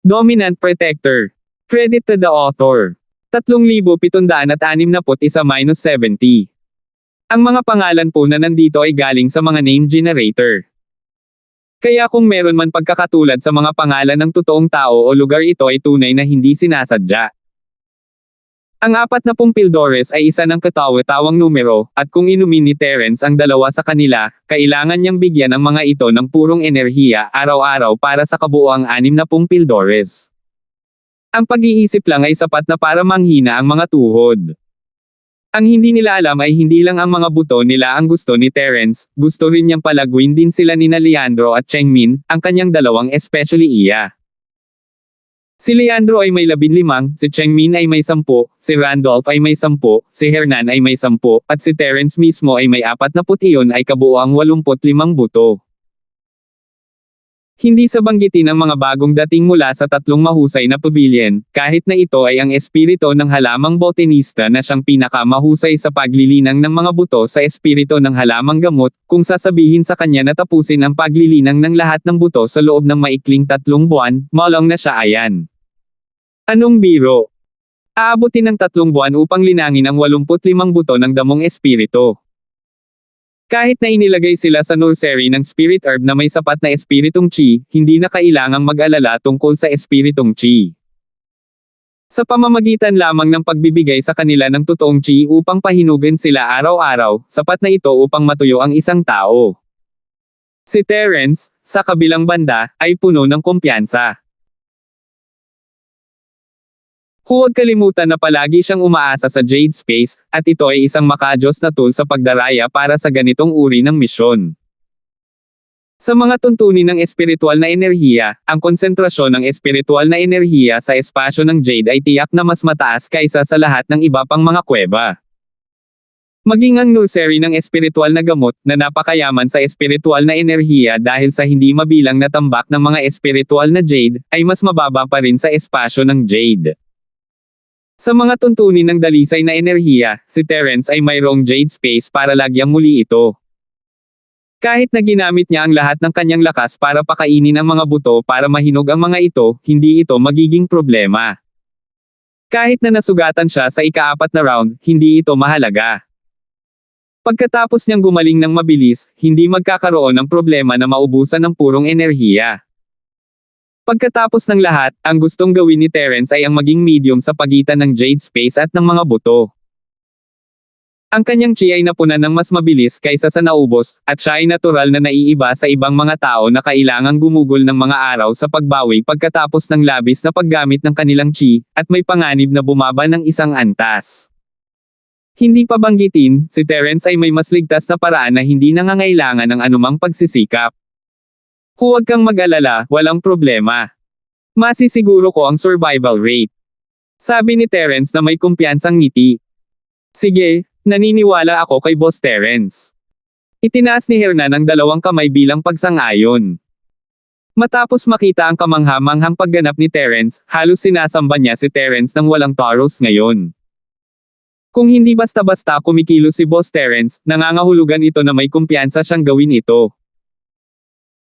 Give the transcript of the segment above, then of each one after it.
Dominant Protector. Credit to the author. 3,761-70. Ang mga pangalan po na nandito ay galing sa mga name generator. Kaya kung meron man pagkakatulad sa mga pangalan ng totoong tao o lugar, ito ay tunay na hindi sinasadya. Ang 40 Pildores ay isa ng katawa-tawang numero, at kung inumin ni Terence ang dalawa sa kanila, kailangan niyang bigyan ang mga ito ng purong enerhiya araw-araw para sa kabuuang 60 Pildores. Ang pag-iisip lang ay sapat na para manghina ang mga tuhod. Ang hindi nila alam ay hindi lang ang mga buto nila ang gusto ni Terence, gusto rin niyang palaguin din sila nina Leandro at Chengmin, ang kanyang dalawang especially iya. Si Leandro ay may 15, si Chengmin ay may 10, si Randolph ay may 10, si Hernan ay may 10, at si Terence mismo ay may 40, iyon ay kabuuang 85 buto. Hindi sa banggitin ang mga bagong dating mula sa tatlong mahusay na pavilion, kahit na ito ay ang espirito ng halamang botanista na siyang pinakamahusay sa paglilinang ng mga buto sa espirito ng halamang gamot, kung sasabihin sa kanya na tapusin ang paglilinang ng lahat ng buto sa loob ng maikling 3 buwan, malong na siya ayan. Anong biro? Aabutin ng 3 buwan upang linangin ang 85 buto ng damong espirito. Kahit na inilagay sila sa nursery ng spirit herb na may sapat na espiritong chi, hindi na kailangang mag-alala tungkol sa espiritong chi. Sa pamamagitan lamang ng pagbibigay sa kanila ng totoong chi upang pahinugan sila araw-araw, sapat na ito upang matuyo ang isang tao. Si Terence, sa kabilang banda, ay puno ng kumpiyansa. Huwag kalimutan na palagi siyang umaasa sa Jade Space, at ito ay isang makajos na tool sa pagdaraya para sa ganitong uri ng misyon. Sa mga tuntunin ng espiritual na enerhiya, ang konsentrasyon ng espiritual na enerhiya sa espasyo ng Jade ay tiyak na mas mataas kaysa sa lahat ng iba pang mga kuweba. Maging ang nursery ng espiritual na gamot, na napakayaman sa espiritual na enerhiya dahil sa hindi mabilang na tambak ng mga espiritual na Jade, ay mas mababa pa rin sa espasyo ng Jade. Sa mga tuntunin ng dalisay na enerhiya, si Terence ay mayroong Jade Space para lagyang muli ito. Kahit na ginamit niya ang lahat ng kanyang lakas para pakainin ang mga buto para mahinog ang mga ito, hindi ito magiging problema. Kahit na nasugatan siya sa ika-4 na round, hindi ito mahalaga. Pagkatapos niyang gumaling ng mabilis, hindi magkakaroon ng problema na maubusan ng purong enerhiya. Pagkatapos ng lahat, ang gustong gawin ni Terence ay ang maging medium sa pagitan ng Jade Space at ng mga buto. Ang kanyang chi ay napunan ng mas mabilis kaysa sa naubos, at siya ay natural na naiiba sa ibang mga tao na kailangang gumugol ng mga araw sa pagbawi pagkatapos ng labis na paggamit ng kanilang chi, at may panganib na bumaba ng isang antas. Hindi pa banggitin, si Terence ay may mas ligtas na paraan na hindi nangangailangan ng anumang pagsisikap. Huwag kang mag-alala, walang problema. Masisiguro ko ang survival rate. Sabi ni Terence na may kumpiyansang ngiti. Sige, naniniwala ako kay Boss Terence. Itinaas ni Hernan ang 2 kamay bilang pagsang-ayon. Matapos makita ang kamangha-manghang pagganap ni Terence, halos sinasamba niya si Terence nang walang taros ngayon. Kung hindi basta-basta kumikilos si Boss Terence, nangangahulugan ito na may kumpiyansa siyang gawin ito.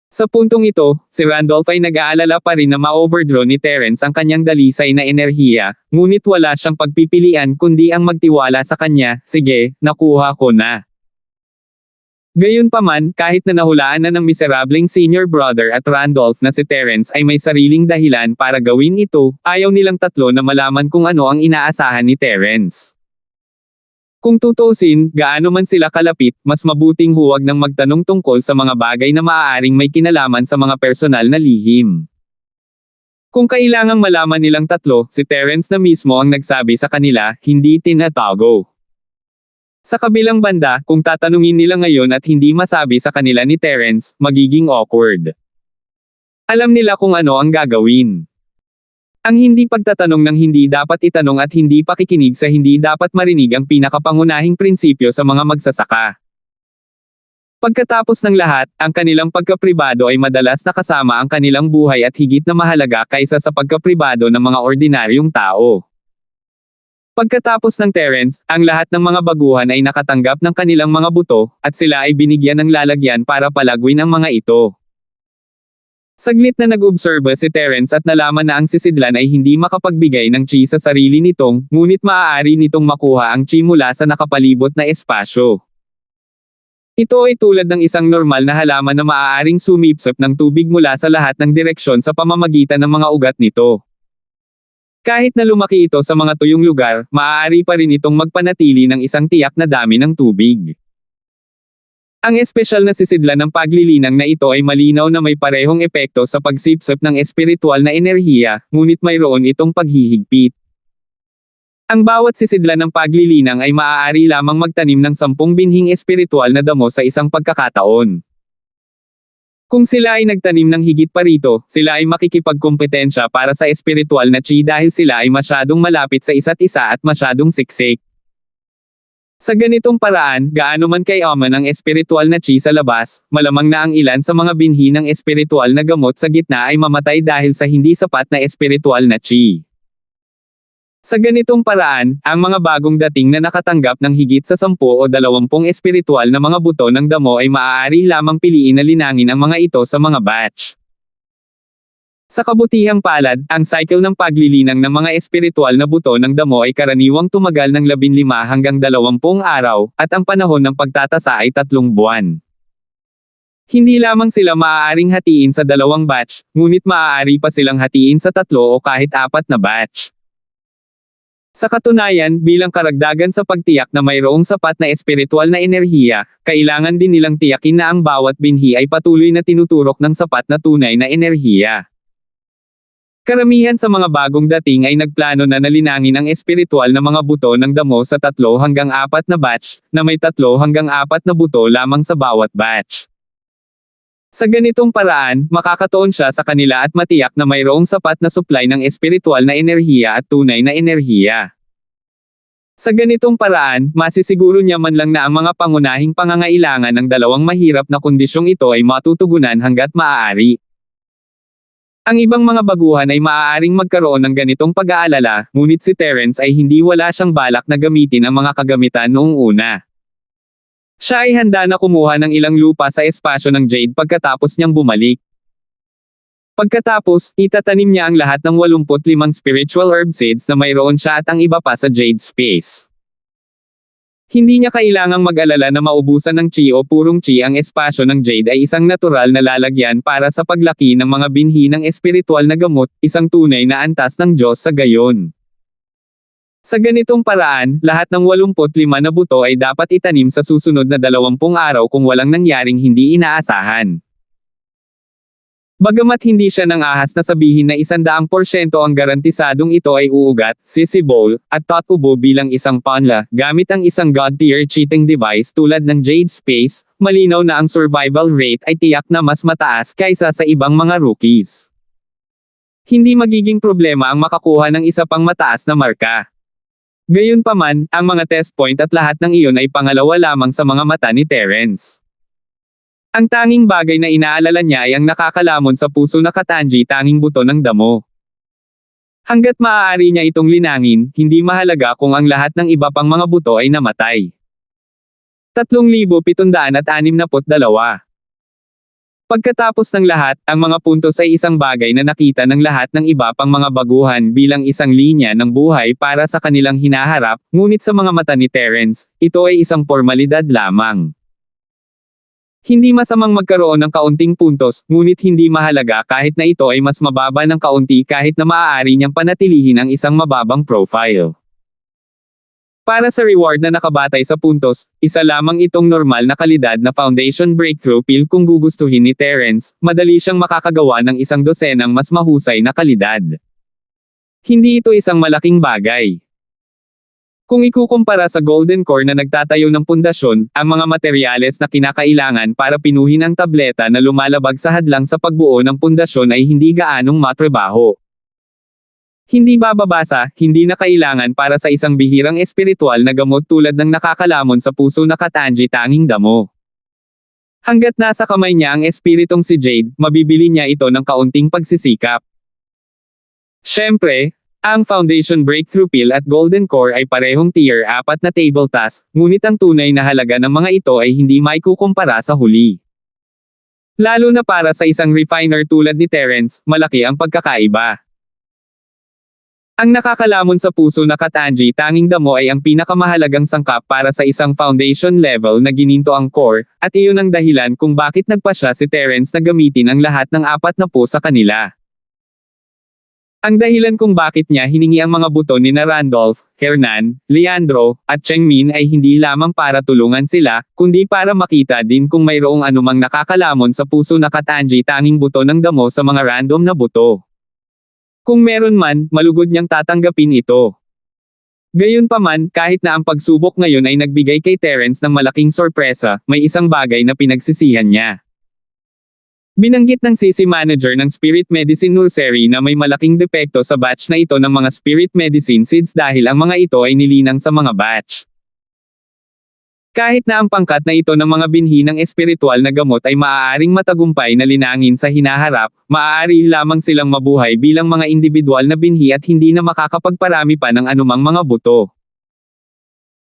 Sa puntong ito, si Randolph ay nag-aalala pa rin na ma-overdraw ni Terence ang kanyang dalisay na enerhiya, ngunit wala siyang pagpipilian kundi ang magtiwala sa kanya. Sige, nakuha ko na. Gayunpaman, kahit na nahulaan na ng miserableng senior brother at Randolph na si Terence ay may sariling dahilan para gawin ito, ayaw nilang tatlo na malaman kung ano ang inaasahan ni Terence. Kung tutusin, gaano man sila kalapit, mas mabuting huwag nang magtanong tungkol sa mga bagay na maaaring may kinalaman sa mga personal na lihim. Kung kailangang malaman nilang tatlo, si Terence na mismo ang nagsabi sa kanila, hindi tinatago. Sa kabilang banda, kung tatanungin nila ngayon at hindi masabi sa kanila ni Terence, magiging awkward. Alam nila kung ano ang gagawin. Ang hindi pagtatanong ng hindi dapat itanong at hindi pakikinig sa hindi dapat marinig ang pinakapangunahing prinsipyo sa mga magsasaka. Pagkatapos ng lahat, ang kanilang pagkapribado ay madalas nakasama ang kanilang buhay at higit na mahalaga kaysa sa pagkapribado ng mga ordinaryong tao. Pagkatapos ng Terence, ang lahat ng mga baguhan ay nakatanggap ng kanilang mga buto, at sila ay binigyan ng lalagyan para palaguin ang mga ito. Saglit na nag-obserba si Terence at nalaman na ang sisidlan ay hindi makapagbigay ng chi sa sarili nitong, ngunit maaari nitong makuha ang chi mula sa nakapalibot na espasyo. Ito ay tulad ng isang normal na halaman na maaaring sumipsip ng tubig mula sa lahat ng direksyon sa pamamagitan ng mga ugat nito. Kahit na lumaki ito sa mga tuyong lugar, maaari pa rin itong magpanatili ng isang tiyak na dami ng tubig. Ang espesyal na sisidlan ng paglilinang na ito ay malinaw na may parehong epekto sa pagsipsip ng espiritual na enerhiya, ngunit mayroon itong paghihigpit. Ang bawat sisidlan ng paglilinang ay maaari lamang magtanim ng 10 binhing espiritual na damo sa isang pagkakataon. Kung sila ay nagtanim ng higit pa rito, sila ay makikipagkompetensya para sa espiritual na chi dahil sila ay masyadong malapit sa isa't isa at masyadong siksik. Sa ganitong paraan, gaano man kayaman ang espiritual na chi sa labas, malamang na ang ilan sa mga binhi ng espiritual na gamot sa gitna ay mamatay dahil sa hindi sapat na espiritual na chi. Sa ganitong paraan, ang mga bagong dating na nakatanggap ng higit sa 10 o 20 espiritual na mga buto ng damo ay maaari lamang piliin na linangin ang mga ito sa mga batch. Sa kabutihang palad, ang cycle ng paglilinang ng mga espiritual na buto ng damo ay karaniwang tumagal ng 15 hanggang 20 araw, at ang panahon ng pagtatasa ay 3 buwan. Hindi lamang sila maaaring hatiin sa 2 batch, ngunit maaari pa silang hatiin sa 3 o kahit 4 na batch. Sa katunayan, bilang karagdagan sa pagtiyak na mayroong sapat na espiritual na enerhiya, kailangan din nilang tiyakin na ang bawat binhi ay patuloy na tinuturok ng sapat na tunay na enerhiya. Karamihan sa mga bagong dating ay nagplano na nalinangin ang espiritual na mga buto ng damo sa 3 hanggang 4 na batch, na may 3 hanggang 4 na buto lamang sa bawat batch. Sa ganitong paraan, makakatuon siya sa kanila at matiyak na mayroong sapat na supply ng espiritual na enerhiya at tunay na enerhiya. Sa ganitong paraan, masisiguro niya man lang na ang mga pangunahing pangangailangan ng 2 mahirap na kondisyong ito ay matutugunan hanggat maaari. Ang ibang mga baguhan ay maaaring magkaroon ng ganitong pag-aalala, ngunit si Terence ay hindi wala siyang balak na gamitin ang mga kagamitan noong una. Siya ay handa na kumuha ng ilang lupa sa espasyo ng Jade pagkatapos niyang bumalik. Pagkatapos, itatanim niya ang lahat ng 85 spiritual herb seeds na mayroon siya at ang iba pa sa Jade Space. Hindi niya kailangang mag-alala na maubusan ng chi o purong chi ang espasyo ng Jade ay isang natural na lalagyan para sa paglaki ng mga binhi ng espiritual na gamot, isang tunay na antas ng Diyos sa gayon. Sa ganitong paraan, lahat ng 85 na buto ay dapat itanim sa susunod na 20 araw kung walang nangyaring hindi inaasahan. Bagamat hindi siya nang ahas na sabihin na 100% ang garantisadong ito ay uugat, sisibol, at tatubo bilang isang panla, gamit ang isang god-tier cheating device tulad ng Jade Space, malinaw na ang survival rate ay tiyak na mas mataas kaysa sa ibang mga rookies. Hindi magiging problema ang makakuha ng isa pang mataas na marka. Gayunpaman, ang mga test point at lahat ng iyon ay pangalawa lamang sa mga mata ni Terence. Ang tanging bagay na inaalala niya ay ang nakakalamon sa puso na katangi-tanging buto ng damo. Hanggat maaari niya itong linangin, hindi mahalaga kung ang lahat ng iba pang mga buto ay namatay. 3,762. Pagkatapos ng lahat, ang mga puntos ay isang bagay na nakita ng lahat ng iba pang mga baguhan bilang isang linya ng buhay para sa kanilang hinaharap, ngunit sa mga mata ni Terence, ito ay isang formalidad lamang. Hindi masamang magkaroon ng kaunting puntos, ngunit hindi mahalaga kahit na ito ay mas mababa ng kaunti kahit na maaari niyang panatilihin ang isang mababang profile. Para sa reward na nakabatay sa puntos, isa lamang itong normal na kalidad na Foundation Breakthrough Pill kung gugustuhin ni Terence, madali siyang makakagawa ng 12 mas mahusay na kalidad. Hindi ito isang malaking bagay. Kung ikukumpara sa Golden Core na nagtatayo ng pundasyon, ang mga materyales na kinakailangan para pinuhin ang tableta na lumalabag sa hadlang sa pagbuo ng pundasyon ay hindi gaanong matrabaho. Hindi bababasa, hindi na kailangan para sa isang bihirang espiritual na gamot tulad ng nakakalamon sa puso na katangi-tanging damo. Hanggat nasa kamay niya ang espiritong si Jade, mabibili niya ito ng kaunting pagsisikap. Siyempre, ang Foundation Breakthrough Pill at Golden Core ay parehong tier 4 na table task, ngunit ang tunay na halaga ng mga ito ay hindi maikukumpara sa huli. Lalo na para sa isang refiner tulad ni Terence, malaki ang pagkakaiba. Ang nakakalamon sa puso na Katanji tanging damo ay ang pinakamahalagang sangkap para sa isang foundation level na gininto ang core, at iyon ang dahilan kung bakit nagpasya si Terence na gamitin ang lahat ng 4 sa kanila. Ang dahilan kung bakit niya hiningi ang mga buto ni na Randolph, Hernan, Leandro, at Chengmin ay hindi lamang para tulungan sila, kundi para makita din kung mayroong anumang nakakalamon sa puso na Katanji tanging buto ng damo sa mga random na buto. Kung meron man, malugod niyang tatanggapin ito. Gayunpaman, kahit na ang pagsubok ngayon ay nagbigay kay Terence ng malaking sorpresa, may isang bagay na pinagsisihan niya. Binanggit ng CC Manager ng Spirit Medicine Nursery na may malaking depekto sa batch na ito ng mga Spirit Medicine Seeds dahil ang mga ito ay nilinang sa mga batch. Kahit na ang pangkat na ito ng mga binhi ng espiritual na gamot ay maaaring matagumpay na linangin sa hinaharap, maaari lamang silang mabuhay bilang mga individual na binhi at hindi na makakapagparami pa ng anumang mga buto.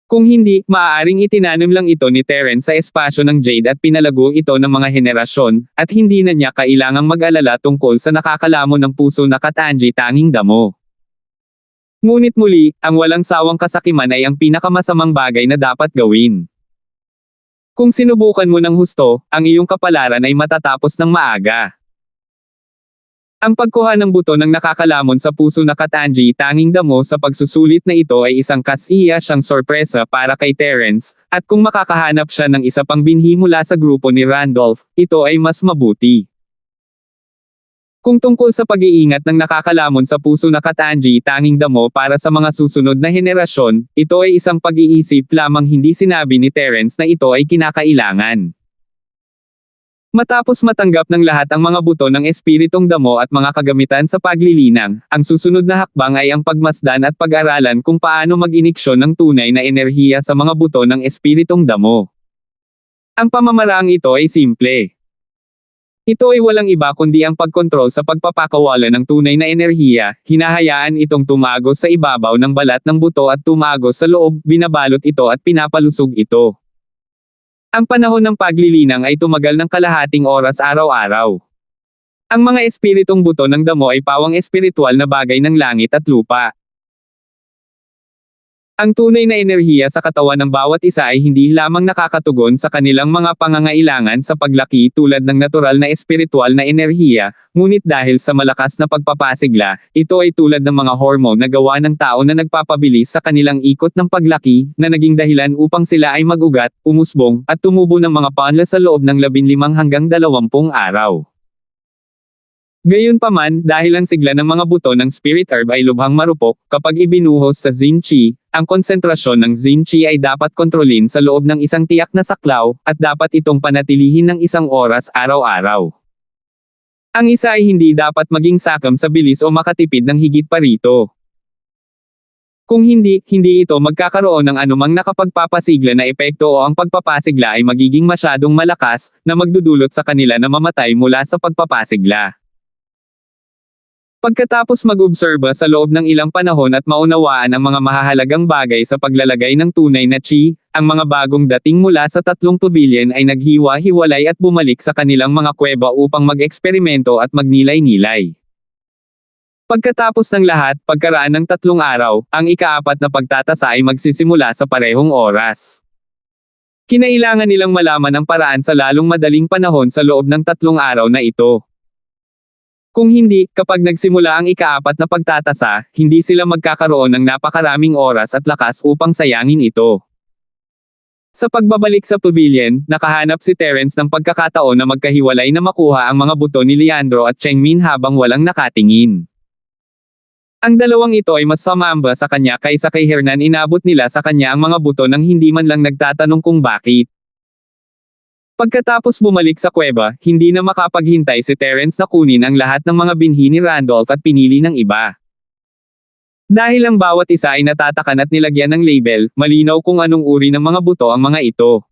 Kung hindi, maaaring itinanim lang ito ni Terence sa espasyo ng Jade at pinalago ito ng mga henerasyon, at hindi na niya kailangang mag-alala tungkol sa nakakalamon ng puso na Katanji tanging damo. Ngunit muli, ang walang sawang kasakiman ay ang pinakamasamang bagay na dapat gawin. Kung sinubukan mo ng husto, ang iyong kapalaran ay matatapos ng maaga. Ang pagkuha ng buto ng nakakalamon sa puso na Katanji tanging damo sa pagsusulit na ito ay isang kasiya siyang sorpresa para kay Terence, at kung makakahanap siya ng isa pang binhi mula sa grupo ni Randolph, ito ay mas mabuti. Kung tungkol sa pag-iingat ng nakakalamon sa puso na Katanji tanging damo para sa mga susunod na henerasyon, ito ay isang pag-iisip lamang hindi sinabi ni Terence na ito ay kinakailangan. Matapos matanggap ng lahat ang mga buto ng espiritong damo at mga kagamitan sa paglilinang, ang susunod na hakbang ay ang pagmasdan at pag-aralan kung paano mag-iniksyon ng tunay na enerhiya sa mga buto ng espiritong damo. Ang pamamaraang ito ay simple. Ito ay walang iba kundi ang pagkontrol sa pagpapakawala ng tunay na enerhiya, hinahayaan itong tumagos sa ibabaw ng balat ng buto at tumagos sa loob, binabalot ito at pinapalusog ito. Ang panahon ng paglilinang ay tumagal ng kalahating oras araw-araw. Ang mga espiritong buto ng damo ay pawang espiritual na bagay ng langit at lupa. Ang tunay na enerhiya sa katawan ng bawat isa ay hindi lamang nakakatugon sa kanilang mga pangangailangan sa paglaki tulad ng natural na espiritual na enerhiya, ngunit dahil sa malakas na pagpapasigla, ito ay tulad ng mga hormone na gawa ng tao na nagpapabilis sa kanilang ikot ng paglaki, na naging dahilan upang sila ay magugat, umusbong, at tumubo ng mga panla sa loob ng 15 hanggang 20 araw. Gayunpaman, dahil ang sigla ng mga buto ng spirit herb ay lubhang marupok, kapag ibinuhos sa Zen Qi, ang konsentrasyon ng Zen Qi ay dapat kontrolin sa loob ng isang tiyak na saklaw, at dapat itong panatilihin ng 1 oras araw-araw. Ang isa ay hindi dapat maging sakam sa bilis o makatipid ng higit pa rito. Kung hindi ito magkakaroon ng anumang nakapagpapasigla na epekto o ang pagpapasigla ay magiging masyadong malakas, na magdudulot sa kanila na mamatay mula sa pagpapasigla. Pagkatapos mag-obserba sa loob ng ilang panahon at maunawaan ang mga mahahalagang bagay sa paglalagay ng tunay na Qi, ang mga bagong dating mula sa 3 pavilion ay naghiwa-hiwalay at bumalik sa kanilang mga kuweba upang mag-eksperimento at magnilay-nilay. Pagkatapos ng lahat, pagkaraan ng 3 araw, ang ika-4 na pagtatasa ay magsisimula sa parehong oras. Kinailangan nilang malaman ang paraan sa lalong madaling panahon sa loob ng 3 araw na ito. Kung hindi, kapag nagsimula ang ika-4 na pagtatasa, hindi sila magkakaroon ng napakaraming oras at lakas upang sayangin ito. Sa pagbabalik sa pavilion, nakahanap si Terence ng pagkakataon na magkahiwalay na makuha ang mga buto ni Leandro at Chengmin habang walang nakatingin. Ang dalawang ito ay mas sumamba sa kanya kaysa kay Hernan. Inabot nila sa kanya ang mga buto nang hindi man lang nagtatanong kung bakit. Pagkatapos bumalik sa kuweba, hindi na makapaghintay si Terence na kunin ang lahat ng mga binhi ni Randolph at pinili ng iba. Dahil ang bawat isa ay natatakan at nilagyan ng label, malinaw kung anong uri ng mga buto ang mga ito.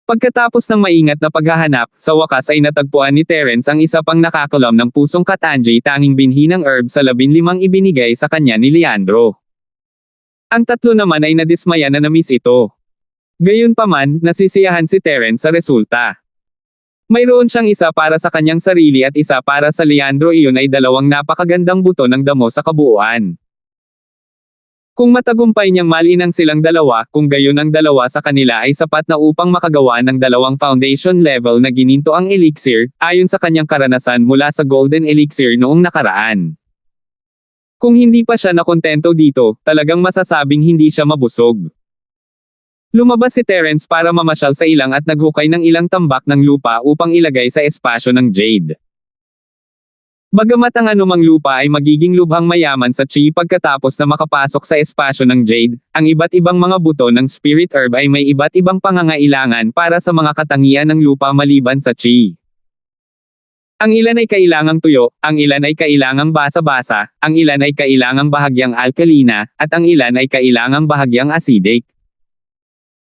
Pagkatapos ng maingat na paghahanap, sa wakas ay natagpuan ni Terence ang isa pang nakakalam ng pusong Katanji tanging binhi ng herb sa 15 ibinigay sa kanya ni Leandro. Ang 3 naman ay nadismaya na na-miss ito. Gayunpaman, nasisiyahan si Terence sa resulta. Mayroon siyang isa para sa kanyang sarili at isa para sa Leandro. Iyon ay dalawang napakagandang buto ng damo sa kabuuan. Kung matagumpay niyang malinang silang dalawa, kung gayon ang dalawa sa kanila ay sapat na upang makagawa ng dalawang foundation level na gininto ang elixir, ayon sa kanyang karanasan mula sa Golden Elixir noong nakaraan. Kung hindi pa siya nakontento dito, talagang masasabing hindi siya mabusog. Lumabas si Terence para mamasyal sa ilang at naghukay ng ilang tambak ng lupa upang ilagay sa espasyo ng Jade. Bagamat ang anumang lupa ay magiging lubhang mayaman sa chi pagkatapos na makapasok sa espasyo ng Jade, ang iba't ibang mga buto ng Spirit Herb ay may iba't ibang pangangailangan para sa mga katangian ng lupa maliban sa chi. Ang ilan ay kailangang tuyo, ang ilan ay kailangang basa-basa, ang ilan ay kailangang bahagyang alkalina, at ang ilan ay kailangang bahagyang acidic.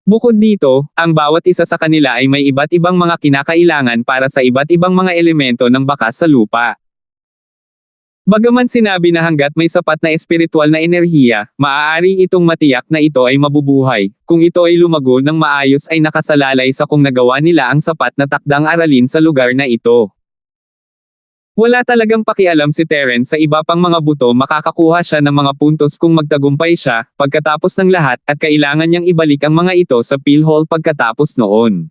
Bukod dito, ang bawat isa sa kanila ay may iba't ibang mga kinakailangan para sa iba't ibang mga elemento ng bakas sa lupa. Bagaman sinabi na hanggat may sapat na espiritual na enerhiya, maaari itong matiyak na ito ay mabubuhay, kung ito ay lumago ng maayos ay nakasalalay sa kung nagawa nila ang sapat na takdang aralin sa lugar na ito. Wala talagang pakialam si Terence sa iba pang mga buto, makakakuha siya ng mga puntos kung magtagumpay siya, pagkatapos ng lahat, at kailangan niyang ibalik ang mga ito sa pill hall pagkatapos noon.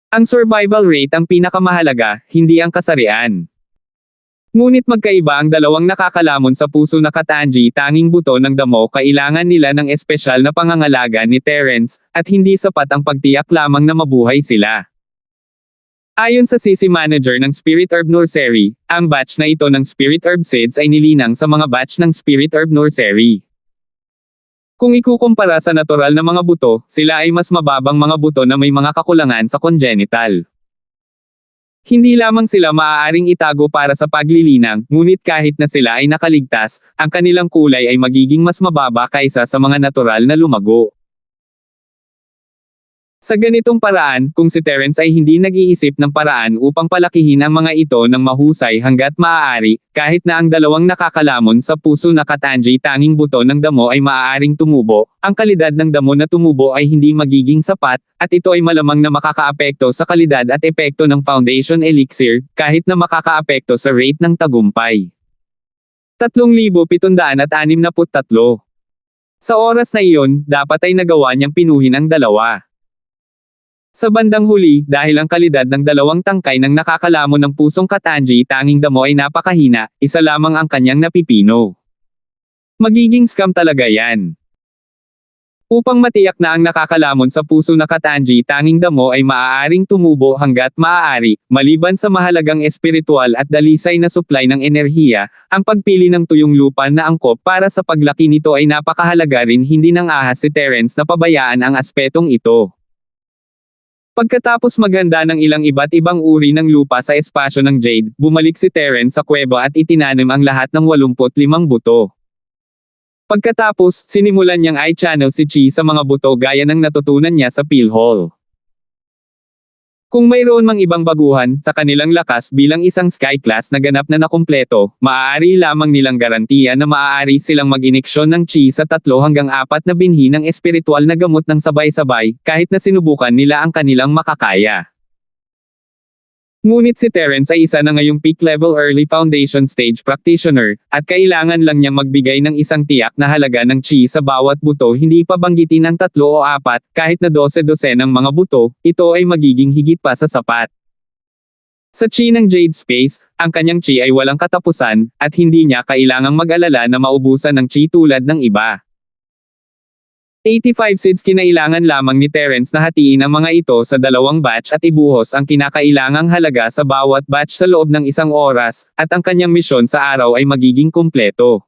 Ang survival rate ang pinakamahalaga, hindi ang kasarian. Ngunit magkaiba ang dalawang nakakalamon sa puso na Katanji. Tanging buto ng damo kailangan nila ng espesyal na pangangalaga ni Terence, at hindi sapat ang pagtiyak lamang na mabuhay sila. Ayon sa CC Manager ng Spirit Herb Nursery, ang batch na ito ng Spirit Herb Seeds ay nilinang sa mga batch ng Spirit Herb Nursery. Kung ikukumpara sa natural na mga buto, sila ay mas mababang mga buto na may mga kakulangan sa congenital. Hindi lamang sila maaaring itago para sa paglilinang, ngunit kahit na sila ay nakaligtas, ang kanilang kulay ay magiging mas mababa kaysa sa mga natural na lumago. Sa ganitong paraan, kung si Terence ay hindi nag-iisip ng paraan upang palakihin ang mga ito ng mahusay hanggat maaari, kahit na ang dalawang nakakalamon sa puso na Katanji tanging buto ng damo ay maaaring tumubo, ang kalidad ng damo na tumubo ay hindi magiging sapat, at ito ay malamang na makakaapekto sa kalidad at epekto ng foundation elixir, kahit na makakaapekto sa rate ng tagumpay. 3,763. Sa oras na iyon, dapat ay nagawa niyang pinuhin ang dalawa. Sa bandang huli, dahil ang kalidad ng dalawang tangkay ng nakakalamon ng pusong Katanji tanging damo ay napakahina, isa lamang ang kanyang napipino. Magiging scam talaga yan. Upang matiyak na ang nakakalamon sa puso na Katanji tanging damo ay maaaring tumubo hanggat maaari, maliban sa mahalagang espiritual at dalisay na supply ng enerhiya, ang pagpili ng tuyong lupa na angkop para sa paglaki nito ay napakahalaga rin. Hindi nang ahas si Terence na pabayaan ang aspetong ito. Pagkatapos maghanda ng ilang iba't ibang uri ng lupa sa espasyo ng Jade, bumalik si Terence sa kuweba at itinanim ang lahat ng 85 buto. Pagkatapos, sinimulan niyang i-channel si Chi sa mga buto gaya ng natutunan niya sa pill hall. Kung mayroon mang ibang baguhan sa kanilang lakas bilang isang sky class na ganap na nakumpleto, maaari lamang nilang garantiya na maaari silang mag-iniksyon ng chi sa 3 hanggang 4 na binhi ng espiritual na gamot ng sabay-sabay, kahit na sinubukan nila ang kanilang makakaya. Ngunit si Terence ay isa na ngayong peak level early foundation stage practitioner, at kailangan lang niyang magbigay ng isang tiyak na halaga ng chi sa bawat buto. Hindi pa banggitin ang 3 o 4, kahit na 12 ng mga buto, ito ay magiging higit pa sa sapat. Sa chi ng Jade Space, ang kanyang chi ay walang katapusan, at hindi niya kailangang mag-alala na maubusan ng chi tulad ng iba. 85 seeds. Kinailangan lamang ni Terence na hatiin ang mga ito sa 2 batch at ibuhos ang kinakailangang halaga sa bawat batch sa loob ng 1 oras, at ang kanyang misyon sa araw ay magiging kumpleto.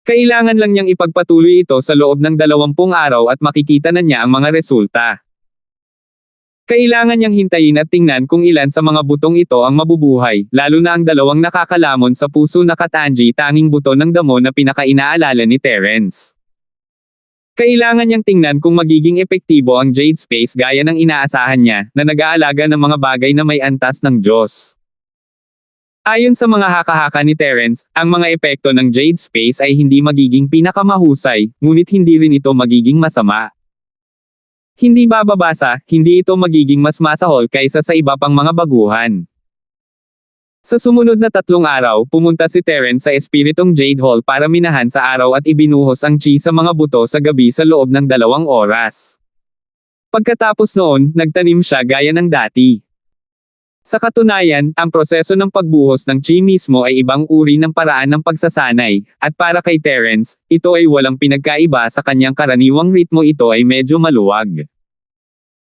Kailangan lang niyang ipagpatuloy ito sa loob ng 20 araw at makikita na niya ang mga resulta. Kailangan niyang hintayin at tingnan kung ilan sa mga butong ito ang mabubuhay, lalo na ang 2 nakakalamon sa puso na Katanji tanging buto ng damo na pinakainaalala ni Terence. Kailangan niyang tingnan kung magiging epektibo ang Jade Space gaya ng inaasahan niya, na nag-aalaga ng mga bagay na may antas ng Diyos. Ayon sa mga haka-haka ni Terence, ang mga epekto ng Jade Space ay hindi magiging pinakamahusay, ngunit hindi rin ito magiging masama. Hindi bababasa, hindi ito magiging mas masahol kaysa sa iba pang mga baguhan. Sa sumunod na 3 araw, pumunta si Terence sa Espiritong Jade Hall para minahan sa araw at ibinuhos ang chi sa mga buto sa gabi sa loob ng 2 oras. Pagkatapos noon, nagtanim siya gaya ng dati. Sa katunayan, ang proseso ng pagbuhos ng chi mismo ay ibang uri ng paraan ng pagsasanay, at para kay Terence, ito ay walang pinagkaiba sa kanyang karaniwang ritmo, ito ay medyo maluwag.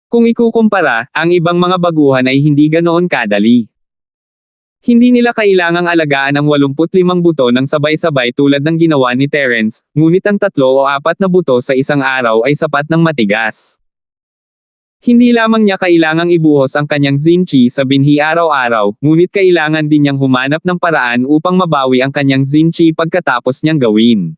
Kung ikukumpara, ang ibang mga baguhan ay hindi ganoon kadali. Hindi nila kailangang alagaan ang 85 buto ng sabay-sabay tulad ng ginawa ni Terence, ngunit ang 3 o 4 na buto sa isang araw ay sapat ng matigas. Hindi lamang niya kailangang ibuhos ang kanyang Zen Chi sa binhi araw-araw, ngunit kailangan din niyang humanap ng paraan upang mabawi ang kanyang Zen Chi pagkatapos niyang gawin.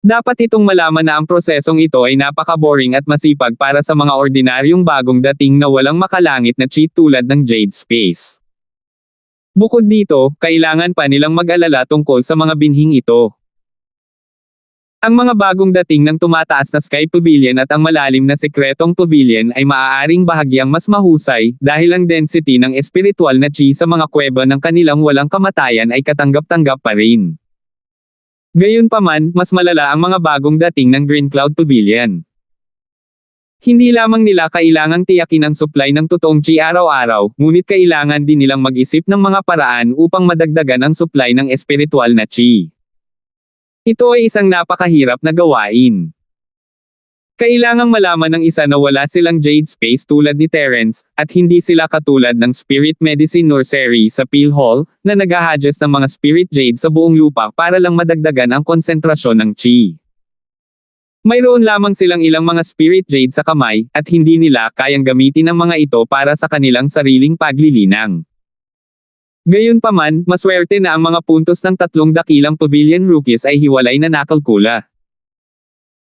Dapat itong malaman na ang prosesong ito ay napaka-boring at masipag para sa mga ordinaryong bagong dating na walang makalangit na chi tulad ng Jade Space. Bukod dito, kailangan pa nilang mag-alala tungkol sa mga binhing ito. Ang mga bagong dating ng tumataas na Sky Pavilion at ang malalim na Sekretong Pavilion ay maaaring bahagyang mas mahusay, dahil ang density ng espiritual na chi sa mga kuweba ng kanilang walang kamatayan ay katanggap-tanggap pa rin. Gayunpaman, mas malala ang mga bagong dating ng Green Cloud Pavilion. Hindi lamang nila kailangang tiyakin ang supply ng totoong chi araw-araw, ngunit kailangan din nilang mag-isip ng mga paraan upang madagdagan ang supply ng espiritual na chi. Ito ay isang napakahirap na gawain. Kailangang malaman ng isa na wala silang Jade Space tulad ni Terence, at hindi sila katulad ng Spirit Medicine Nursery sa Peel Hall, na nag-ahadjust ng mga Spirit Jade sa buong lupa para lang madagdagan ang konsentrasyon ng chi. Mayroon lamang silang ilang mga Spirit Jade sa kamay, at hindi nila kayang gamitin ang mga ito para sa kanilang sariling paglilinang. Gayunpaman, maswerte na ang mga puntos ng 3 dakilang Pavilion Rookies ay hiwalay na nakalkula.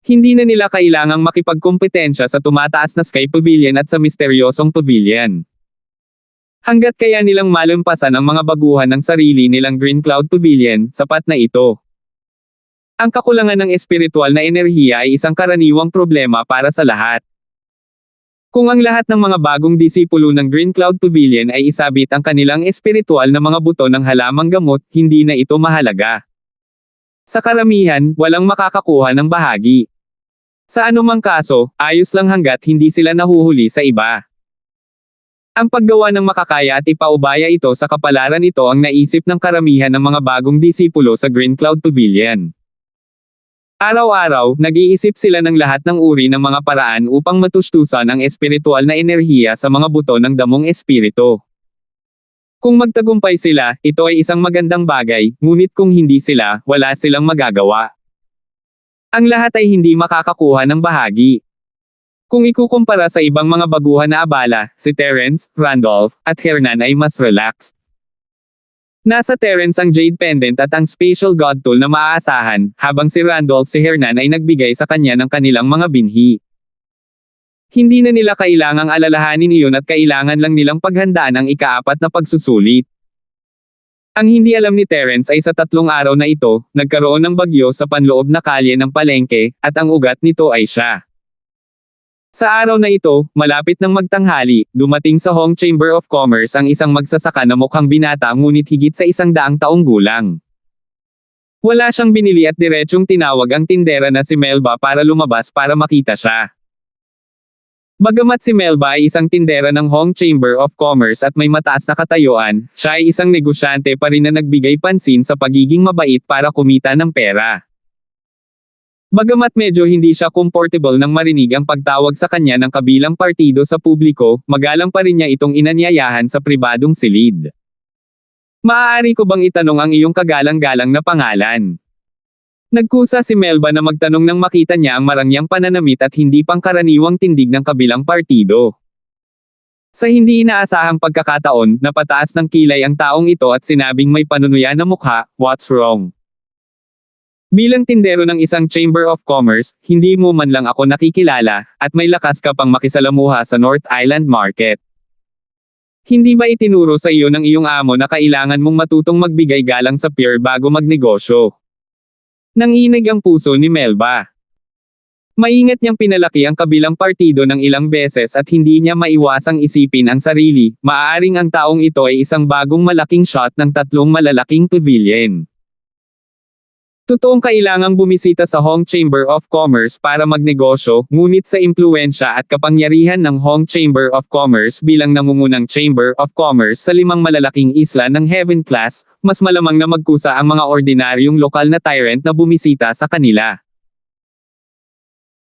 Hindi na nila kailangang makipagkompetensya sa tumataas na Sky Pavilion at sa misteryosong Pavilion. Hanggat kaya nilang malampasan ang mga baguhan ng sarili nilang Green Cloud Pavilion, sapat na ito. Ang kakulangan ng espiritual na enerhiya ay isang karaniwang problema para sa lahat. Kung ang lahat ng mga bagong disipulo ng Green Cloud Pavilion ay isabit ang kanilang espiritual na mga buto ng halamang gamot, hindi na ito mahalaga. Sa karamihan, walang makakakuha ng bahagi. Sa anumang kaso, ayos lang hanggat hindi sila nahuhuli sa iba. Ang paggawa ng makakaya at ipaubaya ito sa kapalaran, ito ang naisip ng karamihan ng mga bagong disipulo sa Green Cloud Pavilion. Araw-araw, nag-iisip sila ng lahat ng uri ng mga paraan upang matustusan ang espiritual na enerhiya sa mga buto ng damong espiritu. Kung magtagumpay sila, ito ay isang magandang bagay, ngunit kung hindi sila, wala silang magagawa. Ang lahat ay hindi makakakuha ng bahagi. Kung ikukumpara sa ibang mga baguhan na abala, si Terence, Randolph, at Hernan ay mas relaxed. Nasa Terence ang Jade Pendant at ang Spatial God Tool na maaasahan, habang si Randolph si Hernan ay nagbigay sa kanya ng kanilang mga binhi. Hindi na nila kailangang alalahanin iyon at kailangan lang nilang paghandaan ang ika-4 na pagsusulit. Ang hindi alam ni Terence ay sa 3 araw na ito, nagkaroon ng bagyo sa panloob na kalye ng palengke, at ang ugat nito ay siya. Sa araw na ito, malapit ng magtanghali, dumating sa Hong Chamber of Commerce ang isang magsasaka na mukhang binata ngunit higit sa 100 taong gulang. Wala siyang binili at diretsong tinawag ang tindera na si Melba para lumabas para makita siya. Bagamat si Melba ay isang tindera ng Hong Chamber of Commerce at may mataas na katayuan, siya ay isang negosyante pa rin na nagbigay pansin sa pagiging mabait para kumita ng pera. Bagamat medyo hindi siya comfortable nang marinig ang pagtawag sa kanya ng kabilang partido sa publiko, magalang pa rin niya itong inanyayahan sa pribadong silid. Maaari ko bang itanong ang iyong kagalang-galang na pangalan? Nagkusa si Melba na magtanong nang makita niya ang marangyang pananamit at hindi pangkaraniwang tindig ng kabilang partido. Sa hindi inaasahang pagkakataon, napataas ng kilay ang taong ito at sinabing may panunuya na mukha, "What's wrong?" Bilang tindero ng isang Chamber of Commerce, hindi mo man lang ako nakikilala, at may lakas ka pang makisalamuha sa North Island Market. Hindi ba itinuro sa iyo ng iyong amo na kailangan mong matutong magbigay galang sa peer bago magnegosyo? Nanginig ang puso ni Melba. Maingat niyang pinalaki ang kabilang partido ng ilang beses at hindi niya maiwasang isipin ang sarili, maaaring ang taong ito ay isang bagong malaking shot ng tatlong malalaking pavilion. Totoong kailangang bumisita sa Hong Chamber of Commerce para magnegosyo, ngunit sa impluwensya at kapangyarihan ng Hong Chamber of Commerce bilang nangungunang Chamber of Commerce sa 5 malalaking isla ng Heaven Class, mas malamang na magkusa ang mga ordinaryong lokal na tyrant na bumisita sa kanila.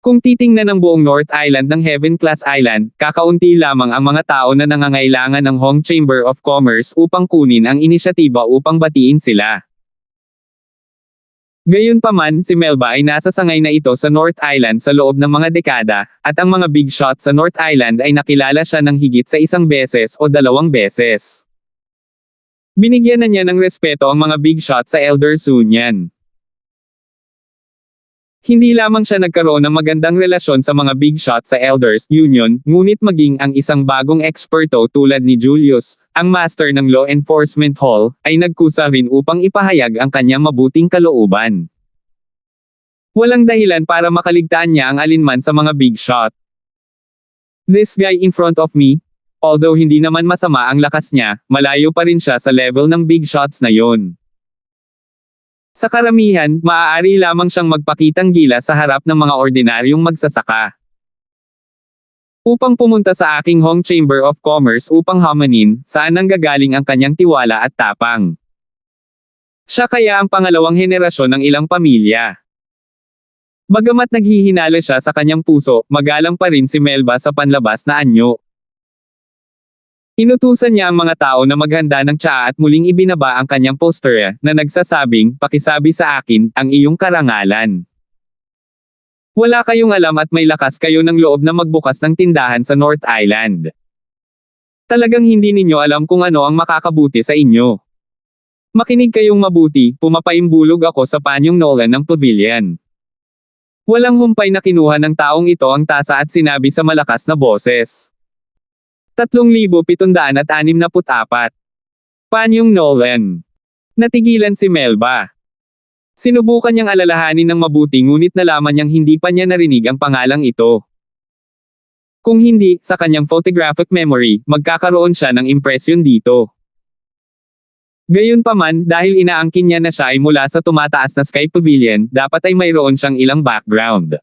Kung titingnan ang buong North Island ng Heaven Class Island, kakaunti lamang ang mga tao na nangangailangan ng Hong Chamber of Commerce upang kunin ang inisyatiba upang batiin sila. Gayunpaman, si Melba ay nasa sangay na ito sa North Island sa loob ng mga dekada, at ang mga big shots sa North Island ay nakilala siya ng higit sa 1 beses o 2 beses. Binigyan na niya ng respeto ang mga big shots sa Elders Union. Hindi lamang siya nagkaroon ng magandang relasyon sa mga big shots sa Elders Union, ngunit maging ang isang bagong eksperto tulad ni Julius, ang master ng Law Enforcement Hall, ay nagkusa rin upang ipahayag ang kanyang mabuting kalooban. Walang dahilan para makaligtaan niya ang alinman sa mga big shot. This guy in front of me, although hindi naman masama ang lakas niya, malayo pa rin siya sa level ng big shots na yon. Sa karamihan, maaari lamang siyang magpakitang gila sa harap ng mga ordinaryong magsasaka. Upang pumunta sa aking Hong Chamber of Commerce upang hamanin, saan nanggagaling ang kanyang tiwala at tapang. Siya kaya ang pangalawang henerasyon ng ilang pamilya. Bagamat naghihinala siya sa kanyang puso, magalang pa rin si Melba sa panlabas na anyo. Inutusan niya ang mga tao na maghanda ng tsaa at muling ibinaba ang kanyang posterya, na nagsasabing, "Pakisabi sa akin, ang iyong karangalan. Wala kayong alam at may lakas kayo ng loob na magbukas ng tindahan sa North Island. Talagang hindi ninyo alam kung ano ang makakabuti sa inyo. Makinig kayong mabuti, pumapaimbulog ako sa panyong Nolan ng pavilion." Walang humpay na kinuha ng taong ito ang tasa at sinabi sa malakas na boses. 3,764. Panyong Nolan. Natigilan si Melba. Sinubukan niyang alalahanin ng mabuti ngunit nalaman niyang hindi pa niya narinig ang pangalang ito. Kung hindi, sa kanyang photographic memory, magkakaroon siya ng impresyon dito. Gayunpaman, dahil inaangkin niya na siya ay mula sa tumataas na Sky Pavilion, dapat ay mayroon siyang ilang background.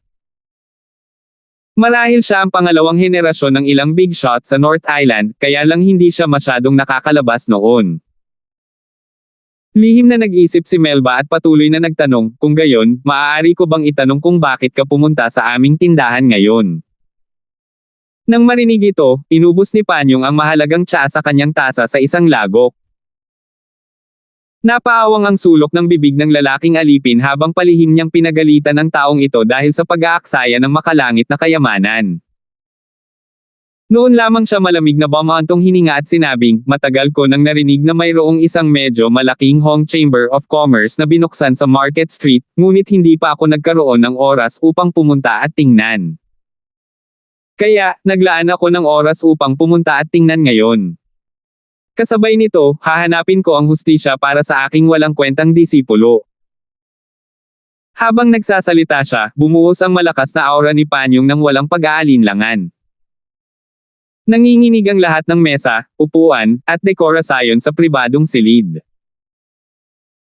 Marahil siya ang pangalawang henerasyon ng ilang big shot sa North Island, kaya lang hindi siya masyadong nakakalabas noon. Lihim na nag-isip si Melba at patuloy na nagtanong, "Kung gayon, maaari ko bang itanong kung bakit ka pumunta sa aming tindahan ngayon?" Nang marinig ito, inubos ni Panyong ang mahalagang tsaa sa kanyang tasa sa isang lagok. Napaawang ang sulok ng bibig ng lalaking alipin habang palihim niyang pinagalitan ang taong ito dahil sa pag-aaksaya ng makalangit na kayamanan. Noon lamang siya malamig na bumantong hininga at sinabing, "Matagal ko nang narinig na mayroong isang medyo malaking Hong Chamber of Commerce na binuksan sa Market Street, ngunit hindi pa ako nagkaroon ng oras upang pumunta at tingnan. Kaya, naglaan ako ng oras upang pumunta at tingnan ngayon. Kasabay nito, hahanapin ko ang hustisya para sa aking walang kwentang disipulo." Habang nagsasalita siya, bumuhos ang malakas na aura ni Panyong ng walang pag-aalinlangan. Nanginginig ang lahat ng mesa, upuan, at dekorasyon sa pribadong silid.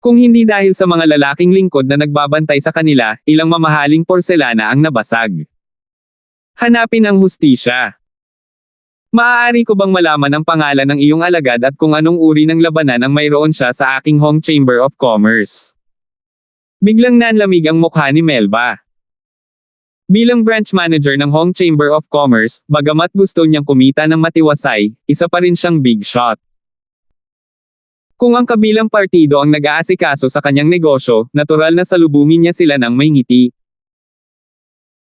Kung hindi dahil sa mga lalaking lingkod na nagbabantay sa kanila, ilang mamahaling porselana ang nabasag. Hanapin ang hustisya. Maaari ko bang malaman ang pangalan ng iyong alagad at kung anong uri ng labanan ang mayroon siya sa aking Hong Chamber of Commerce? Biglang nanlamig ang mukha ni Melba. Bilang branch manager ng Hong Chamber of Commerce, bagamat gusto niyang kumita ng matiwasay, isa pa rin siyang big shot. Kung ang kabilang partido ang nag-aasikaso sa kanyang negosyo, natural na salubungin niya sila ng may ngiti.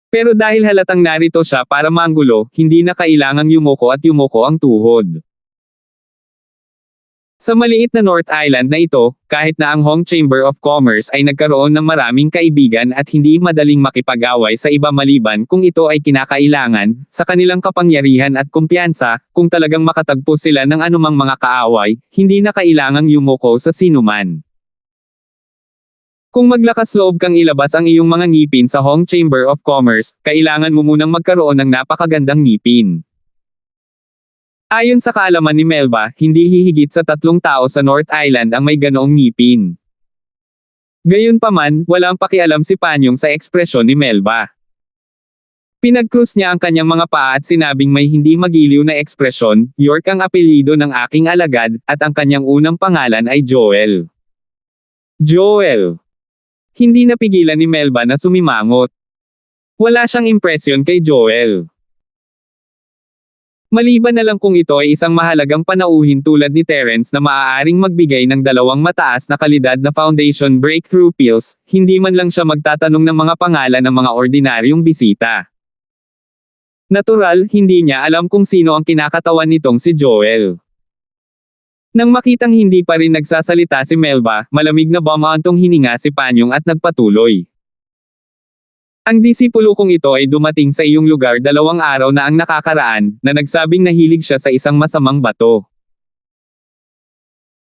Pero dahil halatang narito siya para manggulo, hindi na kailangang yumuko at yumuko ang tuhod. Sa maliit na North Island na ito, kahit na ang Hong Chamber of Commerce ay nagkaroon ng maraming kaibigan at hindi madaling makipag-away sa iba maliban kung ito ay kinakailangan, sa kanilang kapangyarihan at kumpiyansa, kung talagang makatagpo sila ng anumang mga kaaway, hindi na kailangang yumuko sa sinuman. Kung maglakas loob kang ilabas ang iyong mga ngipin sa Hong Chamber of Commerce, kailangan mo munang magkaroon ng napakagandang ngipin. Ayon sa kaalaman ni Melba, hindi hihigit sa 3 tao sa North Island ang may ganoong ngipin. Gayunpaman, walang pakialam si Panyong sa ekspresyon ni Melba. Pinag-cruise niya ang kanyang mga paa at sinabing may hindi magiliw na ekspresyon, York ang apelyido ng aking alagad, at ang kanyang unang pangalan ay Joel. Joel. Hindi napigilan ni Melba na sumimangot. Wala siyang impresyon kay Joel. Maliban na lang kung ito ay isang mahalagang panauhin tulad ni Terence na maaaring magbigay ng 2 mataas na kalidad na foundation breakthrough pills, hindi man lang siya magtatanong ng mga pangalan ng mga ordinaryong bisita. Natural, hindi niya alam kung sino ang kinakatawan nitong si Joel. Nang makitang hindi pa rin nagsasalita si Melba, malamig na bumaantong hininga si Panyong at nagpatuloy. Ang disipulo kong ito ay dumating sa iyong lugar 2 araw na ang nakakaraan, na nagsabing nahilig siya sa isang masamang bato.